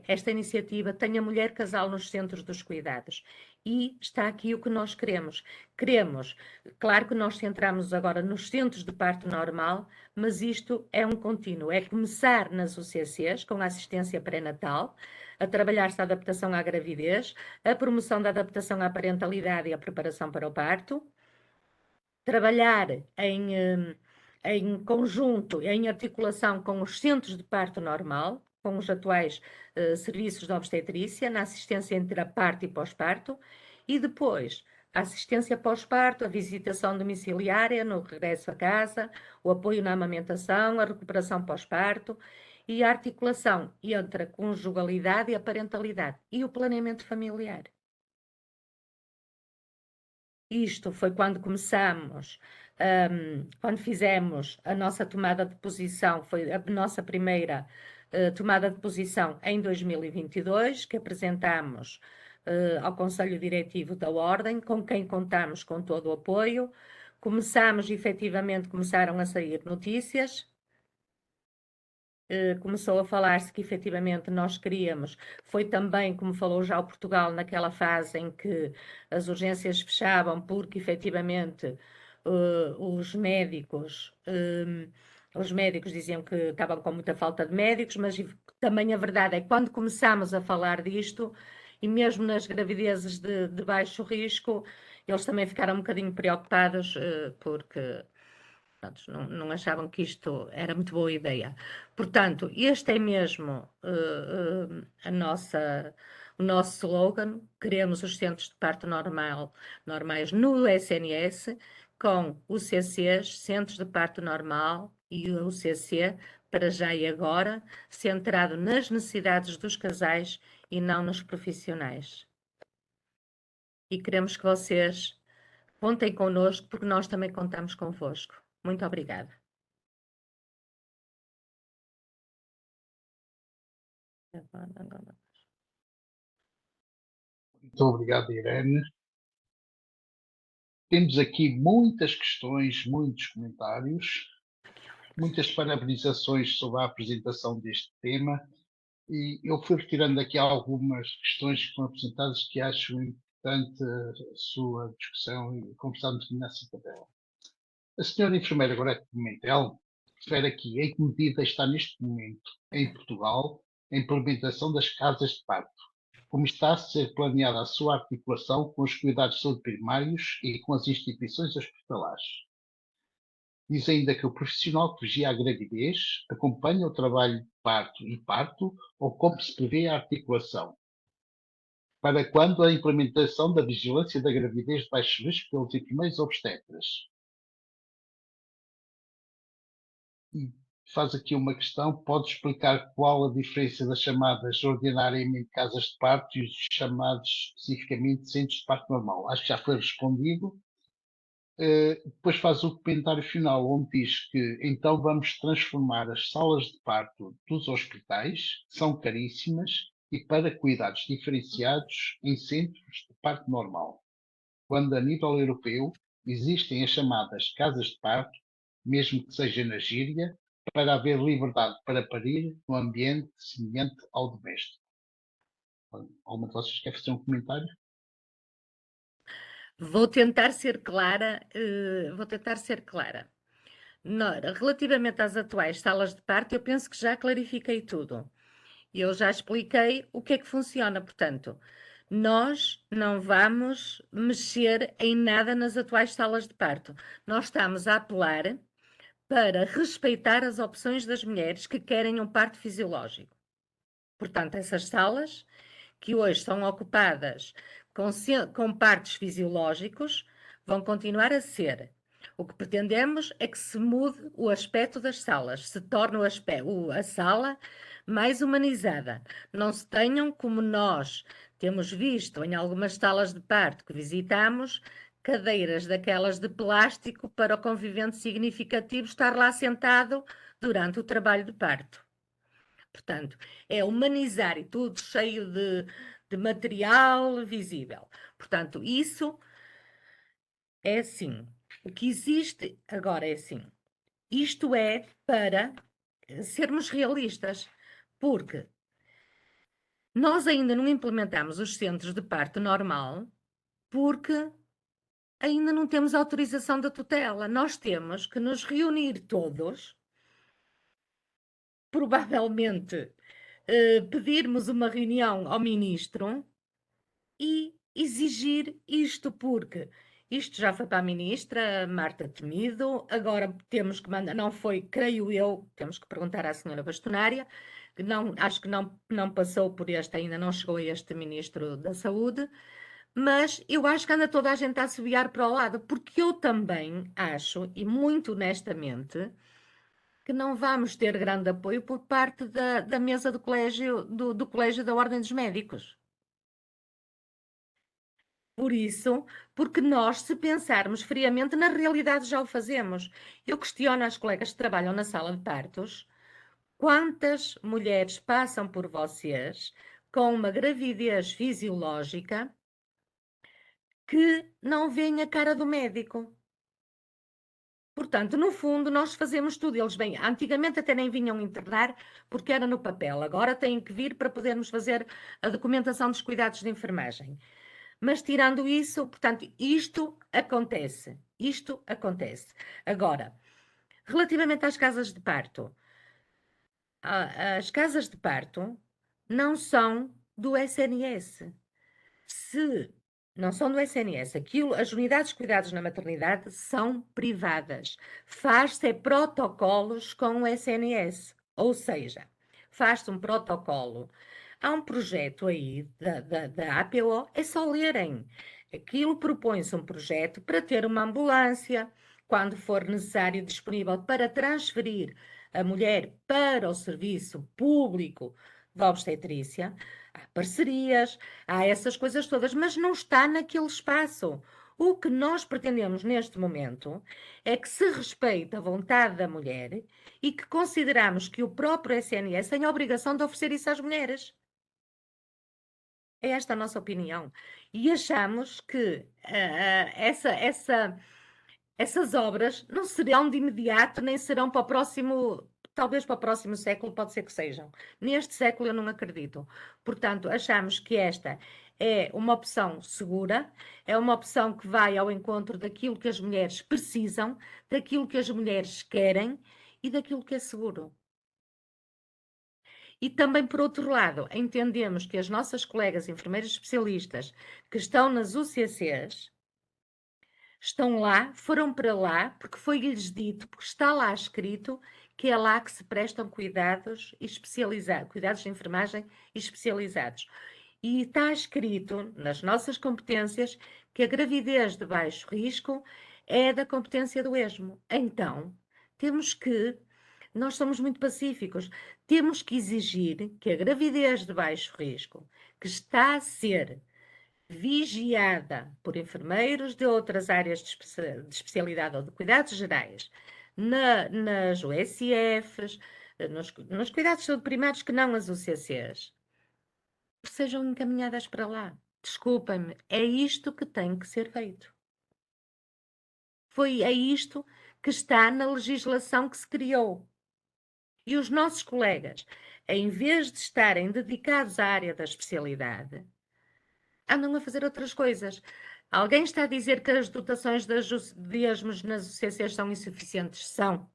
esta iniciativa tem a mulher casal nos centros dos cuidados. E está aqui o que nós queremos. Claro que nós centramos agora nos centros de parto normal, mas isto é um contínuo. É começar nas UCCs, com a assistência pré-natal, a trabalhar-se a adaptação à gravidez, a promoção da adaptação à parentalidade e a preparação para o parto, trabalhar em conjunto, em articulação com os centros de parto normal, com os atuais serviços de obstetrícia, na assistência entre parto e pós-parto, e depois a assistência pós-parto, a visitação domiciliária no regresso a casa, o apoio na amamentação, a recuperação pós-parto e a articulação entre a conjugalidade e a parentalidade e o planeamento familiar. Isto foi quando começamos, quando fizemos a nossa tomada de posição, foi a nossa primeira tomada de posição em 2022, que apresentámos ao Conselho Diretivo da Ordem, com quem contamos com todo o apoio. Começaram a sair notícias, começou a falar-se que efetivamente nós queríamos, foi também, como falou já o Portugal, naquela fase em que as urgências fechavam, porque efetivamente os médicos diziam que estavam com muita falta de médicos, mas também a verdade é que quando começámos a falar disto, e mesmo nas gravidezes de baixo risco, eles também ficaram um bocadinho preocupados, porque não achavam que isto era muito boa ideia. Portanto, este é mesmo o nosso slogan. Queremos os centros de parto normais no SNS, com UCCs, centros de parto normal e o UCC, para já e agora, centrado nas necessidades dos casais e não nos profissionais. E queremos que vocês contem connosco, porque nós também contamos convosco. Muito obrigada. Muito obrigado, Irene. Temos aqui muitas questões, muitos comentários, muitas parabenizações sobre a apresentação deste tema, e eu fui retirando aqui algumas questões que foram apresentadas que acho importante a sua discussão e conversarmos nessa tabela. A senhora enfermeira Gorete Pimentel refere aqui em que medida está neste momento em Portugal a implementação das casas de parto. como está a ser planeada a sua articulação com os cuidados de saúde primários e com as instituições hospitalares. Diz ainda que o profissional que vigia a gravidez acompanha o trabalho de parto e parto, ou como se prevê a articulação, para quando a implementação da vigilância da gravidez de baixo risco pelos enfermeiros obstetras. E faz aqui uma questão, pode explicar qual a diferença das chamadas ordinariamente casas de parto e os chamados especificamente centros de parto normal? Acho que já foi respondido. Depois faz o comentário final, onde diz que então vamos transformar as salas de parto dos hospitais, que são caríssimas, e para cuidados diferenciados em centros de parto normal, quando a nível europeu existem as chamadas casas de parto, mesmo que seja na gíria, para haver liberdade para parir num ambiente semelhante ao doméstico. Alguma de vocês quer fazer um comentário? Vou tentar ser clara. Relativamente às atuais salas de parto, eu penso que já clarifiquei tudo. Eu já expliquei o que é que funciona, portanto, nós não vamos mexer em nada nas atuais salas de parto. Nós estamos a apelar para respeitar as opções das mulheres que querem um parto fisiológico. Portanto, essas salas que hoje são ocupadas com partos fisiológicos vão continuar a ser. O que pretendemos é que se mude o aspecto das salas, se torne a sala mais humanizada. Não se tenham, como nós temos visto em algumas salas de parto que visitamos, cadeiras daquelas de plástico para o convivente significativo estar lá sentado durante o trabalho de parto. Portanto, é humanizar e tudo cheio de material visível. Portanto, isso é assim. O que existe agora é assim. Isto é para sermos realistas, porque nós ainda não implementamos os centros de parto normal, porque ainda não temos autorização da tutela. Nós temos que nos reunir todos, provavelmente pedirmos uma reunião ao ministro e exigir isto, porque isto já foi para a ministra Marta Temido, agora temos que mandar, não foi, creio eu, temos que perguntar à senhora bastonária, que não, acho que não passou por este, ainda não chegou a este ministro da Saúde, mas eu acho que anda toda a gente a assobiar para o lado, porque eu também acho, e muito honestamente, que não vamos ter grande apoio por parte da mesa do Colégio da Ordem dos Médicos. Por isso, porque nós, se pensarmos friamente, na realidade já o fazemos. Eu questiono as colegas que trabalham na sala de partos, quantas mulheres passam por vocês com uma gravidez fisiológica que não veem a cara do médico? Portanto, no fundo, nós fazemos tudo. Eles vêm, antigamente até nem vinham internar porque era no papel. Agora têm que vir para podermos fazer a documentação dos cuidados de enfermagem. Mas tirando isso, portanto, isto acontece. Isto acontece. Agora, relativamente às casas de parto, as casas de parto não são do SNS. Se não são do SNS, as unidades de cuidados na maternidade são privadas. Faz-se protocolos com o SNS, ou seja, faz-se um protocolo. Há um projeto aí da APO, é só lerem. Aquilo propõe-se um projeto para ter uma ambulância, quando for necessário, disponível para transferir a mulher para o serviço público da obstetrícia. Há parcerias, há essas coisas todas, mas não está naquele espaço. O que nós pretendemos neste momento é que se respeite a vontade da mulher e que consideramos que o próprio SNS tem a obrigação de oferecer isso às mulheres. É esta a nossa opinião. E achamos que essas obras não serão de imediato, nem serão para o próximo, talvez para o próximo século, pode ser que sejam. Neste século eu não acredito. Portanto, achamos que esta é uma opção segura, é uma opção que vai ao encontro daquilo que as mulheres precisam, daquilo que as mulheres querem e daquilo que é seguro. E também, por outro lado, entendemos que as nossas colegas enfermeiras especialistas que estão nas UCCs estão lá, foram para lá, porque foi-lhes dito, porque está lá escrito que é lá que se prestam cuidados especializados, cuidados de enfermagem especializados. E está escrito nas nossas competências que a gravidez de baixo risco é da competência do ESMO. Então, nós somos muito pacíficos, temos que exigir que a gravidez de baixo risco, que está a ser vigiada por enfermeiros de outras áreas de especialidade ou de cuidados gerais, nas USFs, nos cuidados de saúde primários que não as UCCs, sejam encaminhadas para lá. Desculpem-me, é isto que tem que ser feito. É isto que está na legislação que se criou. E os nossos colegas, em vez de estarem dedicados à área da especialidade, andam a fazer outras coisas. Alguém está a dizer que as dotações de ESMOs nas UCCs são insuficientes? São.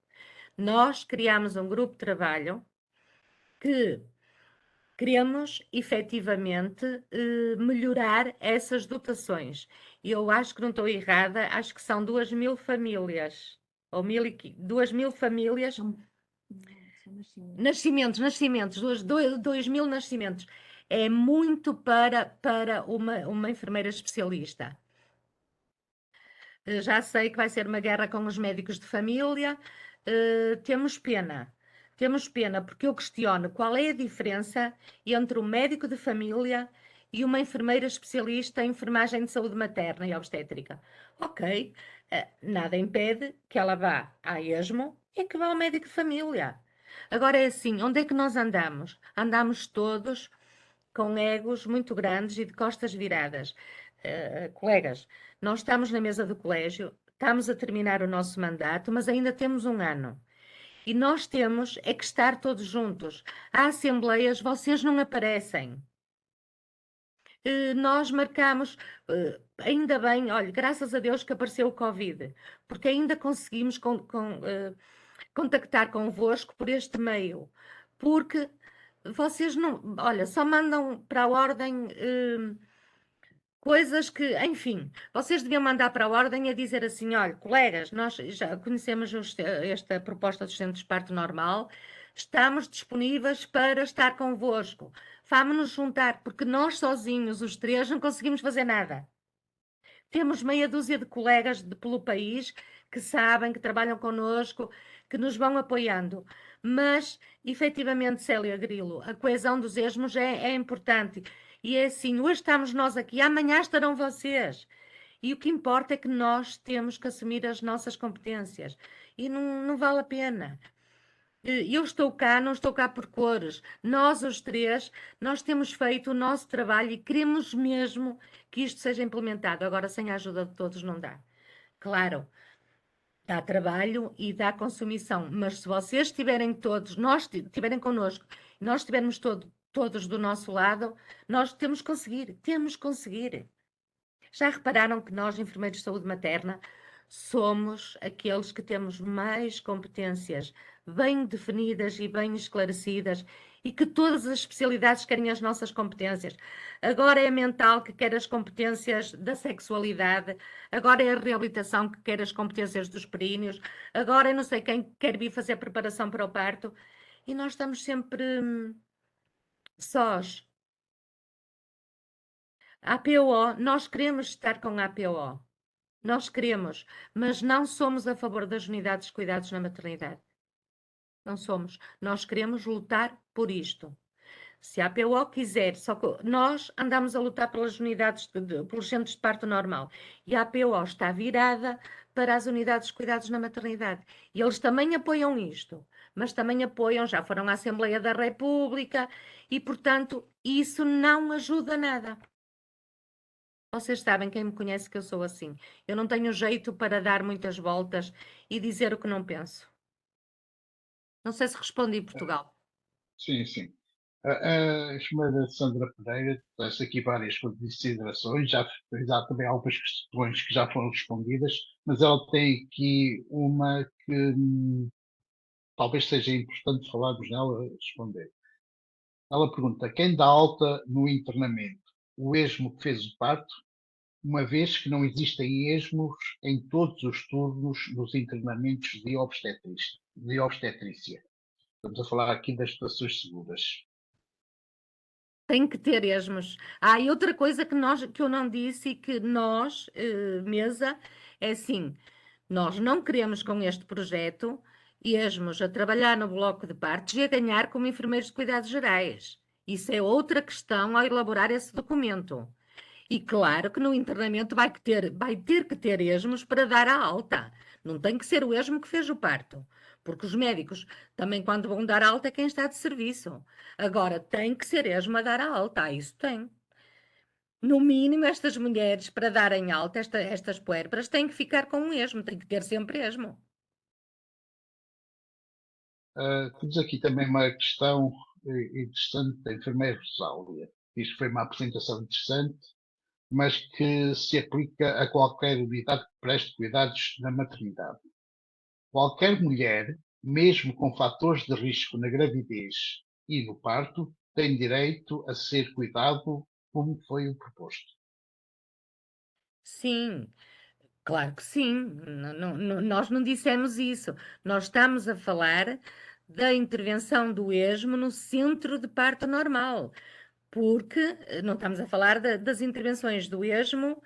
Nós criámos um grupo de trabalho que queremos, efetivamente, melhorar essas dotações. E eu acho que não estou errada, acho que são 2.000 famílias, ou 2.000 famílias... Nascimentos, 2.000 nascimentos. É muito para uma enfermeira especialista. Já sei que vai ser uma guerra com os médicos de família. Temos pena. Temos pena porque eu questiono qual é a diferença entre um médico de família e uma enfermeira especialista em enfermagem de saúde materna e obstétrica. Ok, nada impede que ela vá à ESMO e que vá ao médico de família. Agora é assim, onde é que nós andamos? Andamos todos com egos muito grandes e de costas viradas. Colegas, nós estamos na mesa do colégio, estamos a terminar o nosso mandato, mas ainda temos um ano. E nós temos é que estar todos juntos. Há assembleias, vocês não aparecem. Nós marcamos, ainda bem, olha, graças a Deus que apareceu o Covid, porque ainda conseguimos contactar convosco por este meio, porque vocês não, olha, só mandam para a ordem coisas que, enfim, vocês deviam mandar para a ordem a dizer assim, olha, colegas, nós já conhecemos esta proposta do Centro de Parto Normal, estamos disponíveis para estar convosco, vamos-nos juntar, porque nós sozinhos, os três, não conseguimos fazer nada. Temos meia dúzia de colegas pelo país que sabem, que trabalham connosco, que nos vão apoiando. Mas, efetivamente, Célia Grilo, a coesão dos ESMOs é importante. E é assim, hoje estamos nós aqui, amanhã estarão vocês. E o que importa é que nós temos que assumir as nossas competências. E não vale a pena. Eu estou cá, não estou cá por cores. Nós, os três, nós temos feito o nosso trabalho e queremos mesmo que isto seja implementado. Agora, sem a ajuda de todos, não dá. Claro, dá trabalho e dá consumição, mas se vocês estiverem todos, nós estiverem connosco, nós estivermos todos do nosso lado, nós temos que conseguir, temos que conseguir. Já repararam que nós, enfermeiros de saúde materna, somos aqueles que temos mais competências bem definidas e bem esclarecidas e que todas as especialidades querem as nossas competências. Agora é a mental que quer as competências da sexualidade, agora é a reabilitação que quer as competências dos períneos, agora é não sei quem quer vir fazer preparação para o parto e nós estamos sempre sós. A APO, nós queremos estar com a APO. Nós queremos, mas não somos a favor das unidades de cuidados na maternidade. Não somos. Nós queremos lutar por isto. Se a APO quiser, só que nós andamos a lutar pelas unidades, pelos centros de parto normal. E a APO está virada para as unidades de cuidados na maternidade. E eles também apoiam isto, mas também apoiam, já foram à Assembleia da República, e, portanto, isso não ajuda nada. Vocês sabem, quem me conhece, que eu sou assim. Eu não tenho jeito para dar muitas voltas e dizer o que não penso. Não sei se respondi, Portugal. Sim, sim. A enfermeira Sandra Pereira trouxe aqui várias considerações, já também algumas questões que já foram respondidas, mas ela tem aqui uma que talvez seja importante falarmos nela, responder. Ela pergunta: quem dá alta no internamento? O esmo que fez o parto? Uma vez que não existem esmos em todos os turnos nos internamentos de obstetrícia. Estamos a falar aqui das estações seguras. Tem que ter esmos. E outra coisa que eu não disse e que nós, mesa, é assim, nós não queremos com este projeto esmos a trabalhar no bloco de partos e a ganhar como enfermeiros de cuidados gerais. Isso é outra questão ao elaborar esse documento. E claro que no internamento vai ter que ter esmos para dar a alta. Não tem que ser o esmo que fez o parto. Porque os médicos também, quando vão dar alta, é quem está de serviço. Agora, tem que ser esmo a dar a alta. Isso tem. No mínimo, estas mulheres, para darem alta, estas puérperas, têm que ficar com um esmo. Tem que ter sempre esmo. Temos aqui também uma questão interessante da enfermeira Rosália. Diz que foi uma apresentação interessante, mas que se aplica a qualquer unidade que preste cuidados na maternidade. Qualquer mulher, mesmo com fatores de risco na gravidez e no parto, tem direito a ser cuidado como foi o proposto. Sim, claro que sim. Nós não dissemos isso. Nós estamos a falar da intervenção do esmo no centro de parto normal, porque não estamos a falar das intervenções do esmo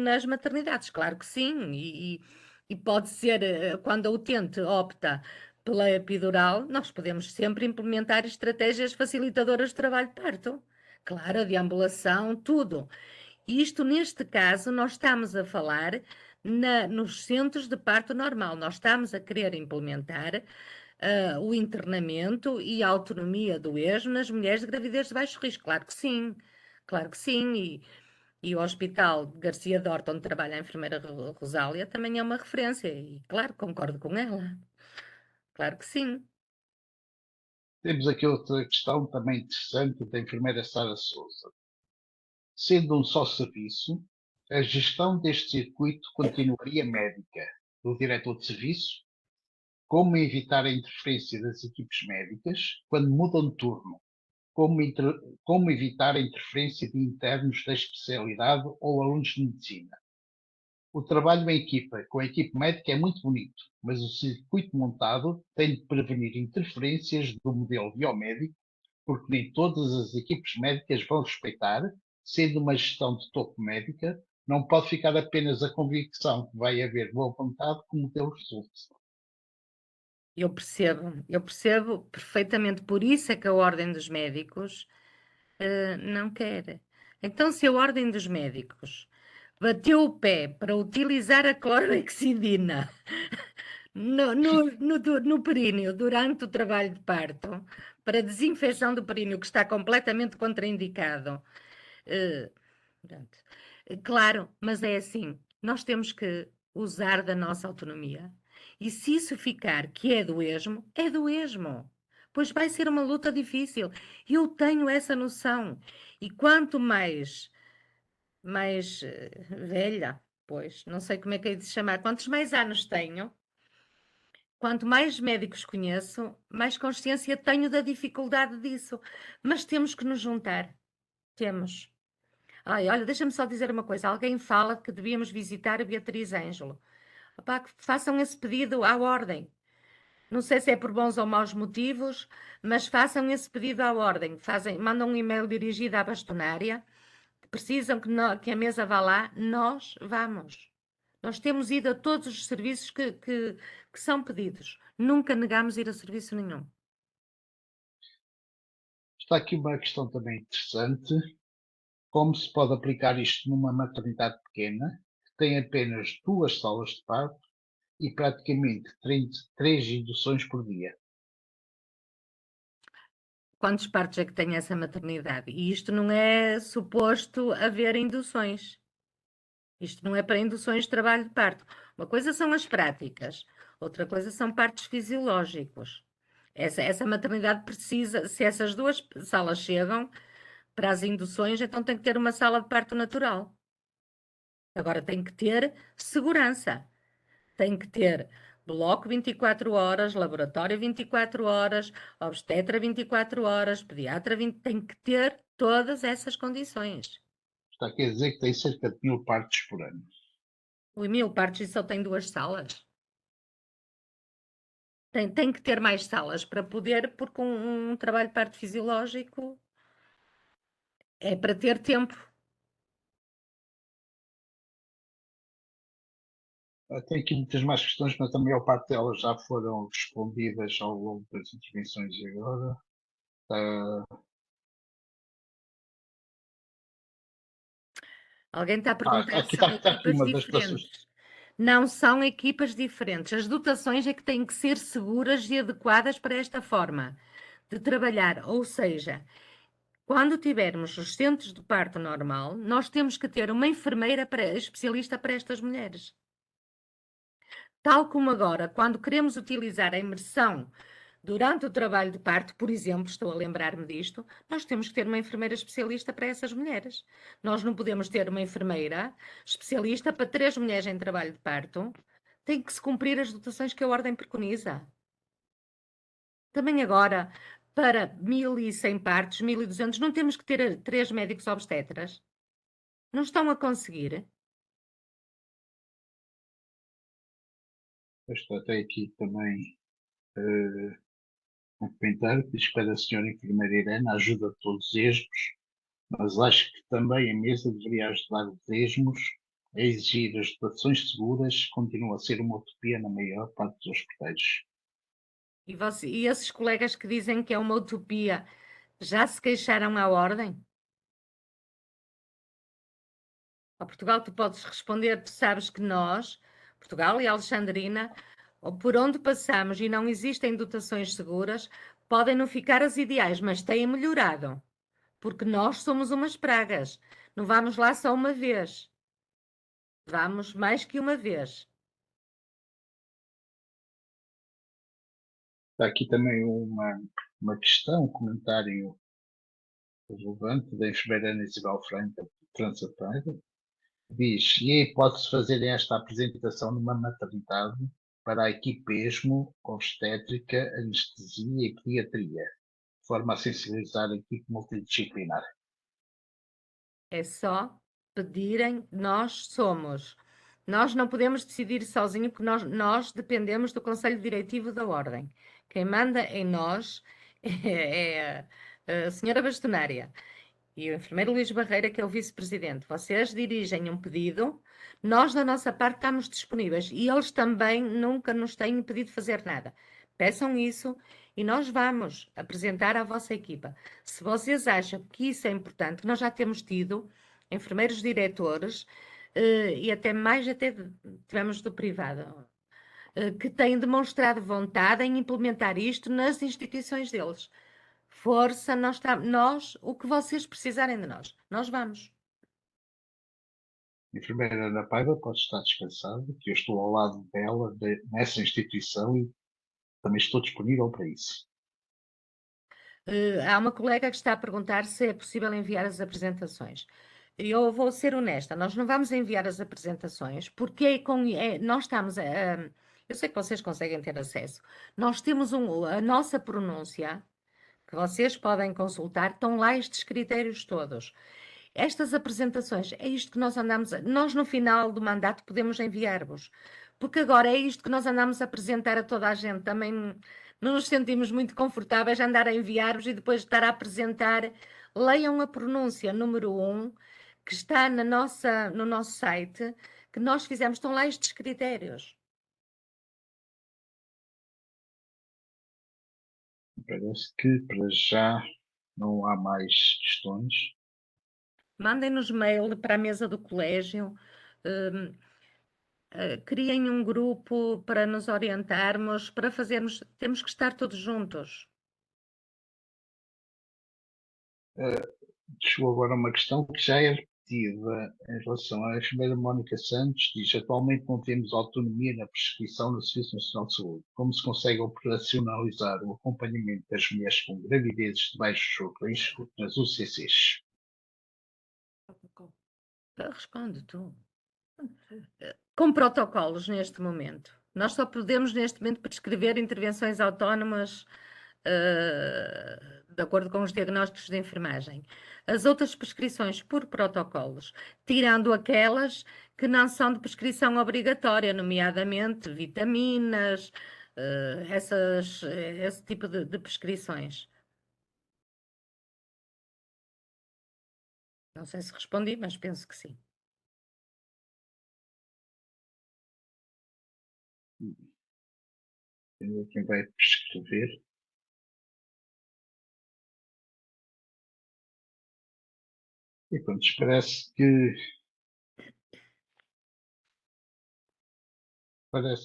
nas maternidades. Claro que sim. E pode ser, quando a utente opta pela epidural, nós podemos sempre implementar estratégias facilitadoras de trabalho de parto. Claro, a deambulação, tudo. Isto, neste caso, nós estamos a falar nos centros de parto normal. Nós estamos a querer implementar o internamento e a autonomia do esmo nas mulheres de gravidez de baixo risco. Claro que sim, claro que sim. E o Hospital de Garcia Dorta, onde trabalha a enfermeira Rosália, também é uma referência. E, claro, concordo com ela. Claro que sim. Temos aqui outra questão também interessante da enfermeira Sara Souza. Sendo um só serviço, a gestão deste circuito continuaria médica do diretor de serviço? Como evitar a interferência das equipes médicas quando mudam de turno? Como evitar a interferência de internos da especialidade ou alunos de medicina? O trabalho em equipa com a equipe médica é muito bonito, mas o circuito montado tem de prevenir interferências do modelo biomédico, porque nem todas as equipes médicas vão respeitar, sendo uma gestão de topo médica, não pode ficar apenas a convicção que vai haver boa vontade que o modelo resulte. Eu percebo perfeitamente, por isso é que a Ordem dos Médicos não quer. Então, se a Ordem dos Médicos bateu o pé para utilizar a clorexidina no períneo durante o trabalho de parto, para desinfecção do períneo, que está completamente contraindicado, pronto. Claro, mas é assim, nós temos que usar da nossa autonomia. E se isso ficar que é do esmo, é do esmo. Pois vai ser uma luta difícil. Eu tenho essa noção. E quanto mais velha, pois, não sei como é que é de chamar, quantos mais anos tenho, quanto mais médicos conheço, mais consciência tenho da dificuldade disso. Mas temos que nos juntar. Temos. Ai, olha, deixa-me só dizer uma coisa. Alguém fala que devíamos visitar a Beatriz Ângelo. Opá, que façam esse pedido à ordem. Não sei se é por bons ou maus motivos, mas façam esse pedido à ordem. Mandam um e-mail dirigido à bastonária. Precisam que a mesa vá lá, nós vamos. Nós temos ido a todos os serviços que são pedidos. Nunca negamos ir a serviço nenhum. Está aqui uma questão também interessante. Como se pode aplicar isto numa maternidade pequena, que tem apenas 2 salas de parto e praticamente 3 induções por dia? Quantos partos é que tem essa maternidade? E isto não é suposto haver induções. Isto não é para induções de trabalho de parto. Uma coisa são as práticas, outra coisa são partos fisiológicos. Essa maternidade precisa, se essas duas salas chegam para as induções, então tem que ter uma sala de parto natural. Agora tem que ter segurança, tem que ter bloco 24 horas, laboratório 24 horas, obstetra 24 horas, pediatra 20, tem que ter todas essas condições. Está a quer dizer que tem cerca de 1000 partos por ano. O 1000 partos e só tem 2 salas. Tem que ter mais salas para poder, porque um trabalho de parto fisiológico é para ter tempo. Tem aqui muitas mais questões, mas a maior parte delas já foram respondidas ao longo das intervenções de agora. Alguém está a perguntar se aqui são está aqui equipas uma das pessoas. diferentes. Não são equipas diferentes. As dotações é que têm que ser seguras e adequadas para esta forma de trabalhar. Ou seja, quando tivermos os centros de parto normal, nós temos que ter uma enfermeira especialista para estas mulheres. Tal como agora, quando queremos utilizar a imersão durante o trabalho de parto, por exemplo, estou a lembrar-me disto, nós temos que ter uma enfermeira especialista para essas mulheres. Nós não podemos ter uma enfermeira especialista para 3 mulheres em trabalho de parto. Tem que se cumprir as dotações que a Ordem preconiza. Também agora, para 1100 partos, 1200, não temos que ter 3 médicos obstetras. Não estão a conseguir. Tem aqui também um comentário que diz que para a senhora enfermeira Irene ajuda a todos os esmos, mas acho que também a mesa deveria ajudar os esmos a exigir as dotações seguras, continua a ser uma utopia na maior parte dos hospitais. E esses colegas que dizem que é uma utopia, já se queixaram à Ordem? Ao Portugal, tu podes responder, tu sabes que nós, Portugal e Alexandrina, por onde passamos e não existem dotações seguras, podem não ficar as ideais, mas têm melhorado, porque nós somos umas pragas. Não vamos lá só uma vez, vamos mais que uma vez. Está aqui também uma questão, um comentário relevante da enfermeira Ana Isabel Franca, de Transateira. Diz, e a hipótese de fazerem esta apresentação numa maternidade para a equipe ESMO, obstétrica, anestesia e pediatria, de forma a sensibilizar a equipe multidisciplinar. É só pedirem, nós não podemos decidir sozinho, porque nós dependemos do Conselho Diretivo da Ordem. Quem manda em nós é a senhora bastonária e o enfermeiro Luís Barreira, que é o vice-presidente. Vocês dirigem um pedido, nós da nossa parte estamos disponíveis e eles também nunca nos têm impedido de fazer nada. Peçam isso e nós vamos apresentar à vossa equipa. Se vocês acham que isso é importante, nós já temos tido enfermeiros diretores e até mais até tivemos do privado, que têm demonstrado vontade em implementar isto nas instituições deles. Força, nós, o que vocês precisarem de nós vamos. A enfermeira Ana Paiva pode estar descansada, que eu estou ao lado dela nessa instituição e também estou disponível para isso. Há uma colega que está a perguntar se é possível enviar as apresentações. Eu vou ser honesta, nós não vamos enviar as apresentações porque nós estamos eu sei que vocês conseguem ter acesso. Nós temos a nossa pronúncia, que vocês podem consultar, estão lá estes critérios todos. Estas apresentações, é isto que nós andamos. Nós, no final do mandato, podemos enviar-vos, porque agora é isto que nós andamos a apresentar a toda a gente. Também não nos sentimos muito confortáveis a andar a enviar-vos e depois estar a apresentar. Leiam a pronúncia número 1, que está no nosso site, que nós fizemos. Estão lá estes critérios. Parece que para já não há mais questões. Mandem-nos mail para a mesa do colégio. Criem um grupo para nos orientarmos, para fazermos. Temos que estar todos juntos. Chegou agora uma questão que já é repetida em relação à enfermeira Mónica Santos. Diz, atualmente não temos autonomia na prescrição do Serviço Nacional de Saúde. Como se consegue operacionalizar o acompanhamento das mulheres com gravidezes de baixo risco nas UCCs? Responde tu. Com protocolos neste momento. Nós só podemos, neste momento, prescrever intervenções autónomas de acordo com os diagnósticos de enfermagem. As outras prescrições por protocolos, tirando aquelas que não são de prescrição obrigatória, nomeadamente vitaminas, esse tipo de prescrições. Não sei se respondi, mas penso que sim. Quem vai prescrever? E pronto, parece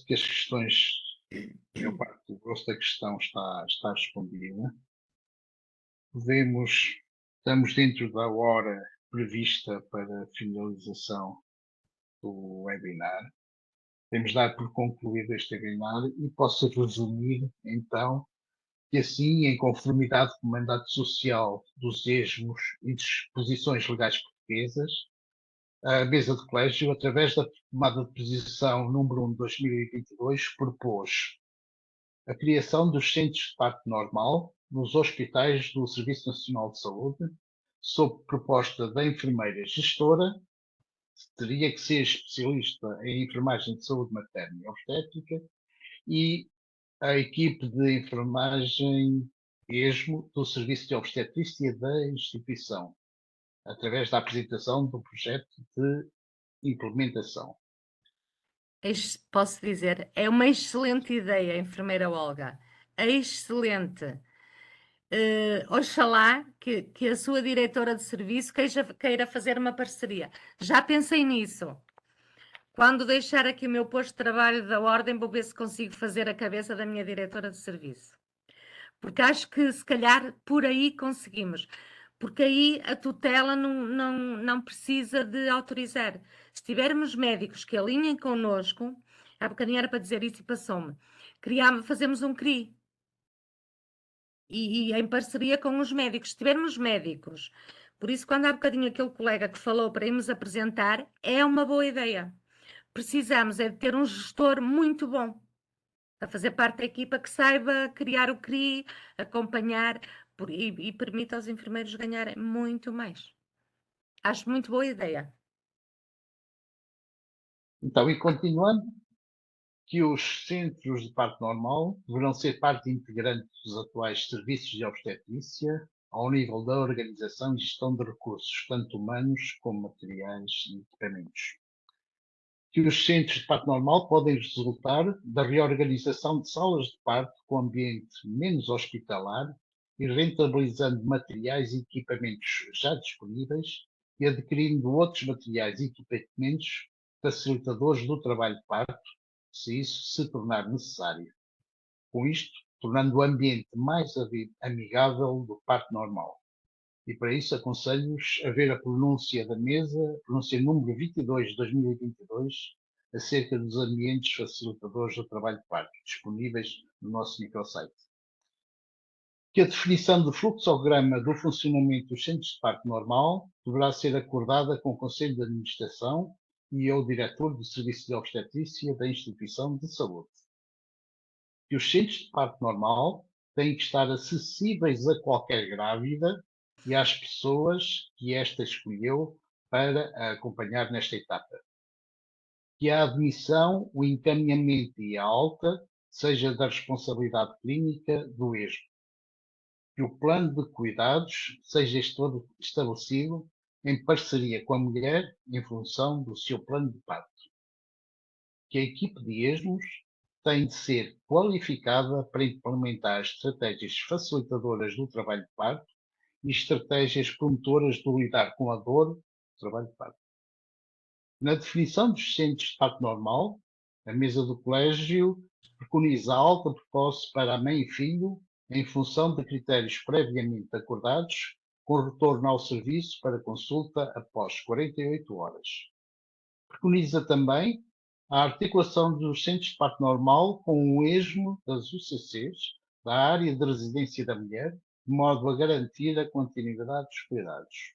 que as questões, a maior parte do grosso da questão está respondida. Estamos dentro da hora prevista para a finalização do webinar. Temos dado por concluído este webinar e posso resumir, então, que assim, em conformidade com o mandato social dos esmos e disposições legais portuguesas, a mesa de colégio, através da tomada de posição número 1 de 2022, propôs a criação dos centros de parto normal nos hospitais do Serviço Nacional de Saúde, sob proposta da enfermeira gestora, que teria que ser especialista em enfermagem de saúde materna e obstétrica, e a equipe de enfermagem ESMO do Serviço de Obstetrícia da instituição, através da apresentação do projeto de implementação. Posso dizer, é uma excelente ideia, enfermeira Olga. É excelente. Oxalá que a sua diretora de serviço queira fazer uma parceria. Já pensei nisso. Quando deixar aqui o meu posto de trabalho da ordem, vou ver se consigo fazer a cabeça da minha diretora de serviço. Porque acho que se calhar por aí conseguimos. Porque aí a tutela não precisa de autorizar. Se tivermos médicos que alinhem connosco, há bocadinho era para dizer isso e passou-me, fazemos um CRI. E em parceria com os médicos, se tivermos médicos. Por isso, quando há bocadinho aquele colega que falou para irmos apresentar, é uma boa ideia. Precisamos é de ter um gestor muito bom, a fazer parte da equipa que saiba criar o CRI, acompanhar e permita aos enfermeiros ganharem muito mais. Acho muito boa ideia. Então, e continuando, que os centros de parto normal deverão ser parte integrante dos atuais serviços de obstetrícia ao nível da organização e gestão de recursos, tanto humanos como materiais e equipamentos. Que os centros de parto normal podem resultar da reorganização de salas de parto com ambiente menos hospitalar e rentabilizando materiais e equipamentos já disponíveis e adquirindo outros materiais e equipamentos facilitadores do trabalho de parto, se isso se tornar necessário. Com isto, tornando o ambiente mais amigável do parto normal. E para isso aconselho-vos a ver a pronúncia da mesa, pronúncia número 22 de 2022, acerca dos ambientes facilitadores do trabalho de parto, disponíveis no nosso microsite. Que a definição do fluxograma do funcionamento dos centros de parto normal deverá ser acordada com o Conselho de Administração e o diretor do Serviço de Obstetrícia da instituição de saúde. Que os centros de parto normal têm que estar acessíveis a qualquer grávida e às pessoas que esta escolheu para a acompanhar nesta etapa. Que a admissão, o encaminhamento e a alta seja da responsabilidade clínica do ESMO. Que o plano de cuidados seja estabelecido em parceria com a mulher em função do seu plano de parto. Que a equipe de ESMOs tem de ser qualificada para implementar estratégias facilitadoras do trabalho de parto e estratégias promotoras do lidar com a dor do trabalho de parto. Na definição dos centros de parto normal, a mesa do colégio preconiza a alta precoce para a mãe e filho em função de critérios previamente acordados, com retorno ao serviço para consulta após 48 horas. Preconiza também a articulação dos centros de parto normal com o ESMO das UCCs, da área de residência da mulher, de modo a garantir a continuidade dos cuidados.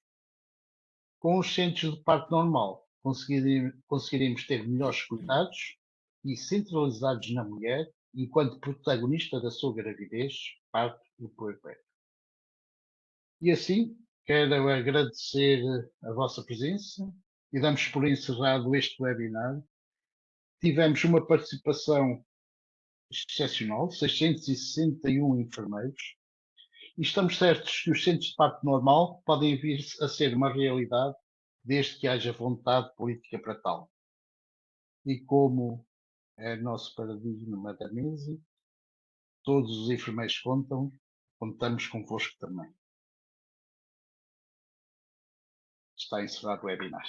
Com os centros de parto normal, conseguiremos ter melhores cuidados, e centralizados na mulher enquanto protagonista da sua gravidez, parto e puerpério. E assim, quero agradecer a vossa presença e damos por encerrado este webinar. Tivemos uma participação excepcional, 661 enfermeiros, e estamos certos que os centros de parto normal podem vir a ser uma realidade desde que haja vontade política para tal. E como é nosso paradigma da mesa, todos os enfermeiros contam, contamos convosco também. Está encerrado o webinar.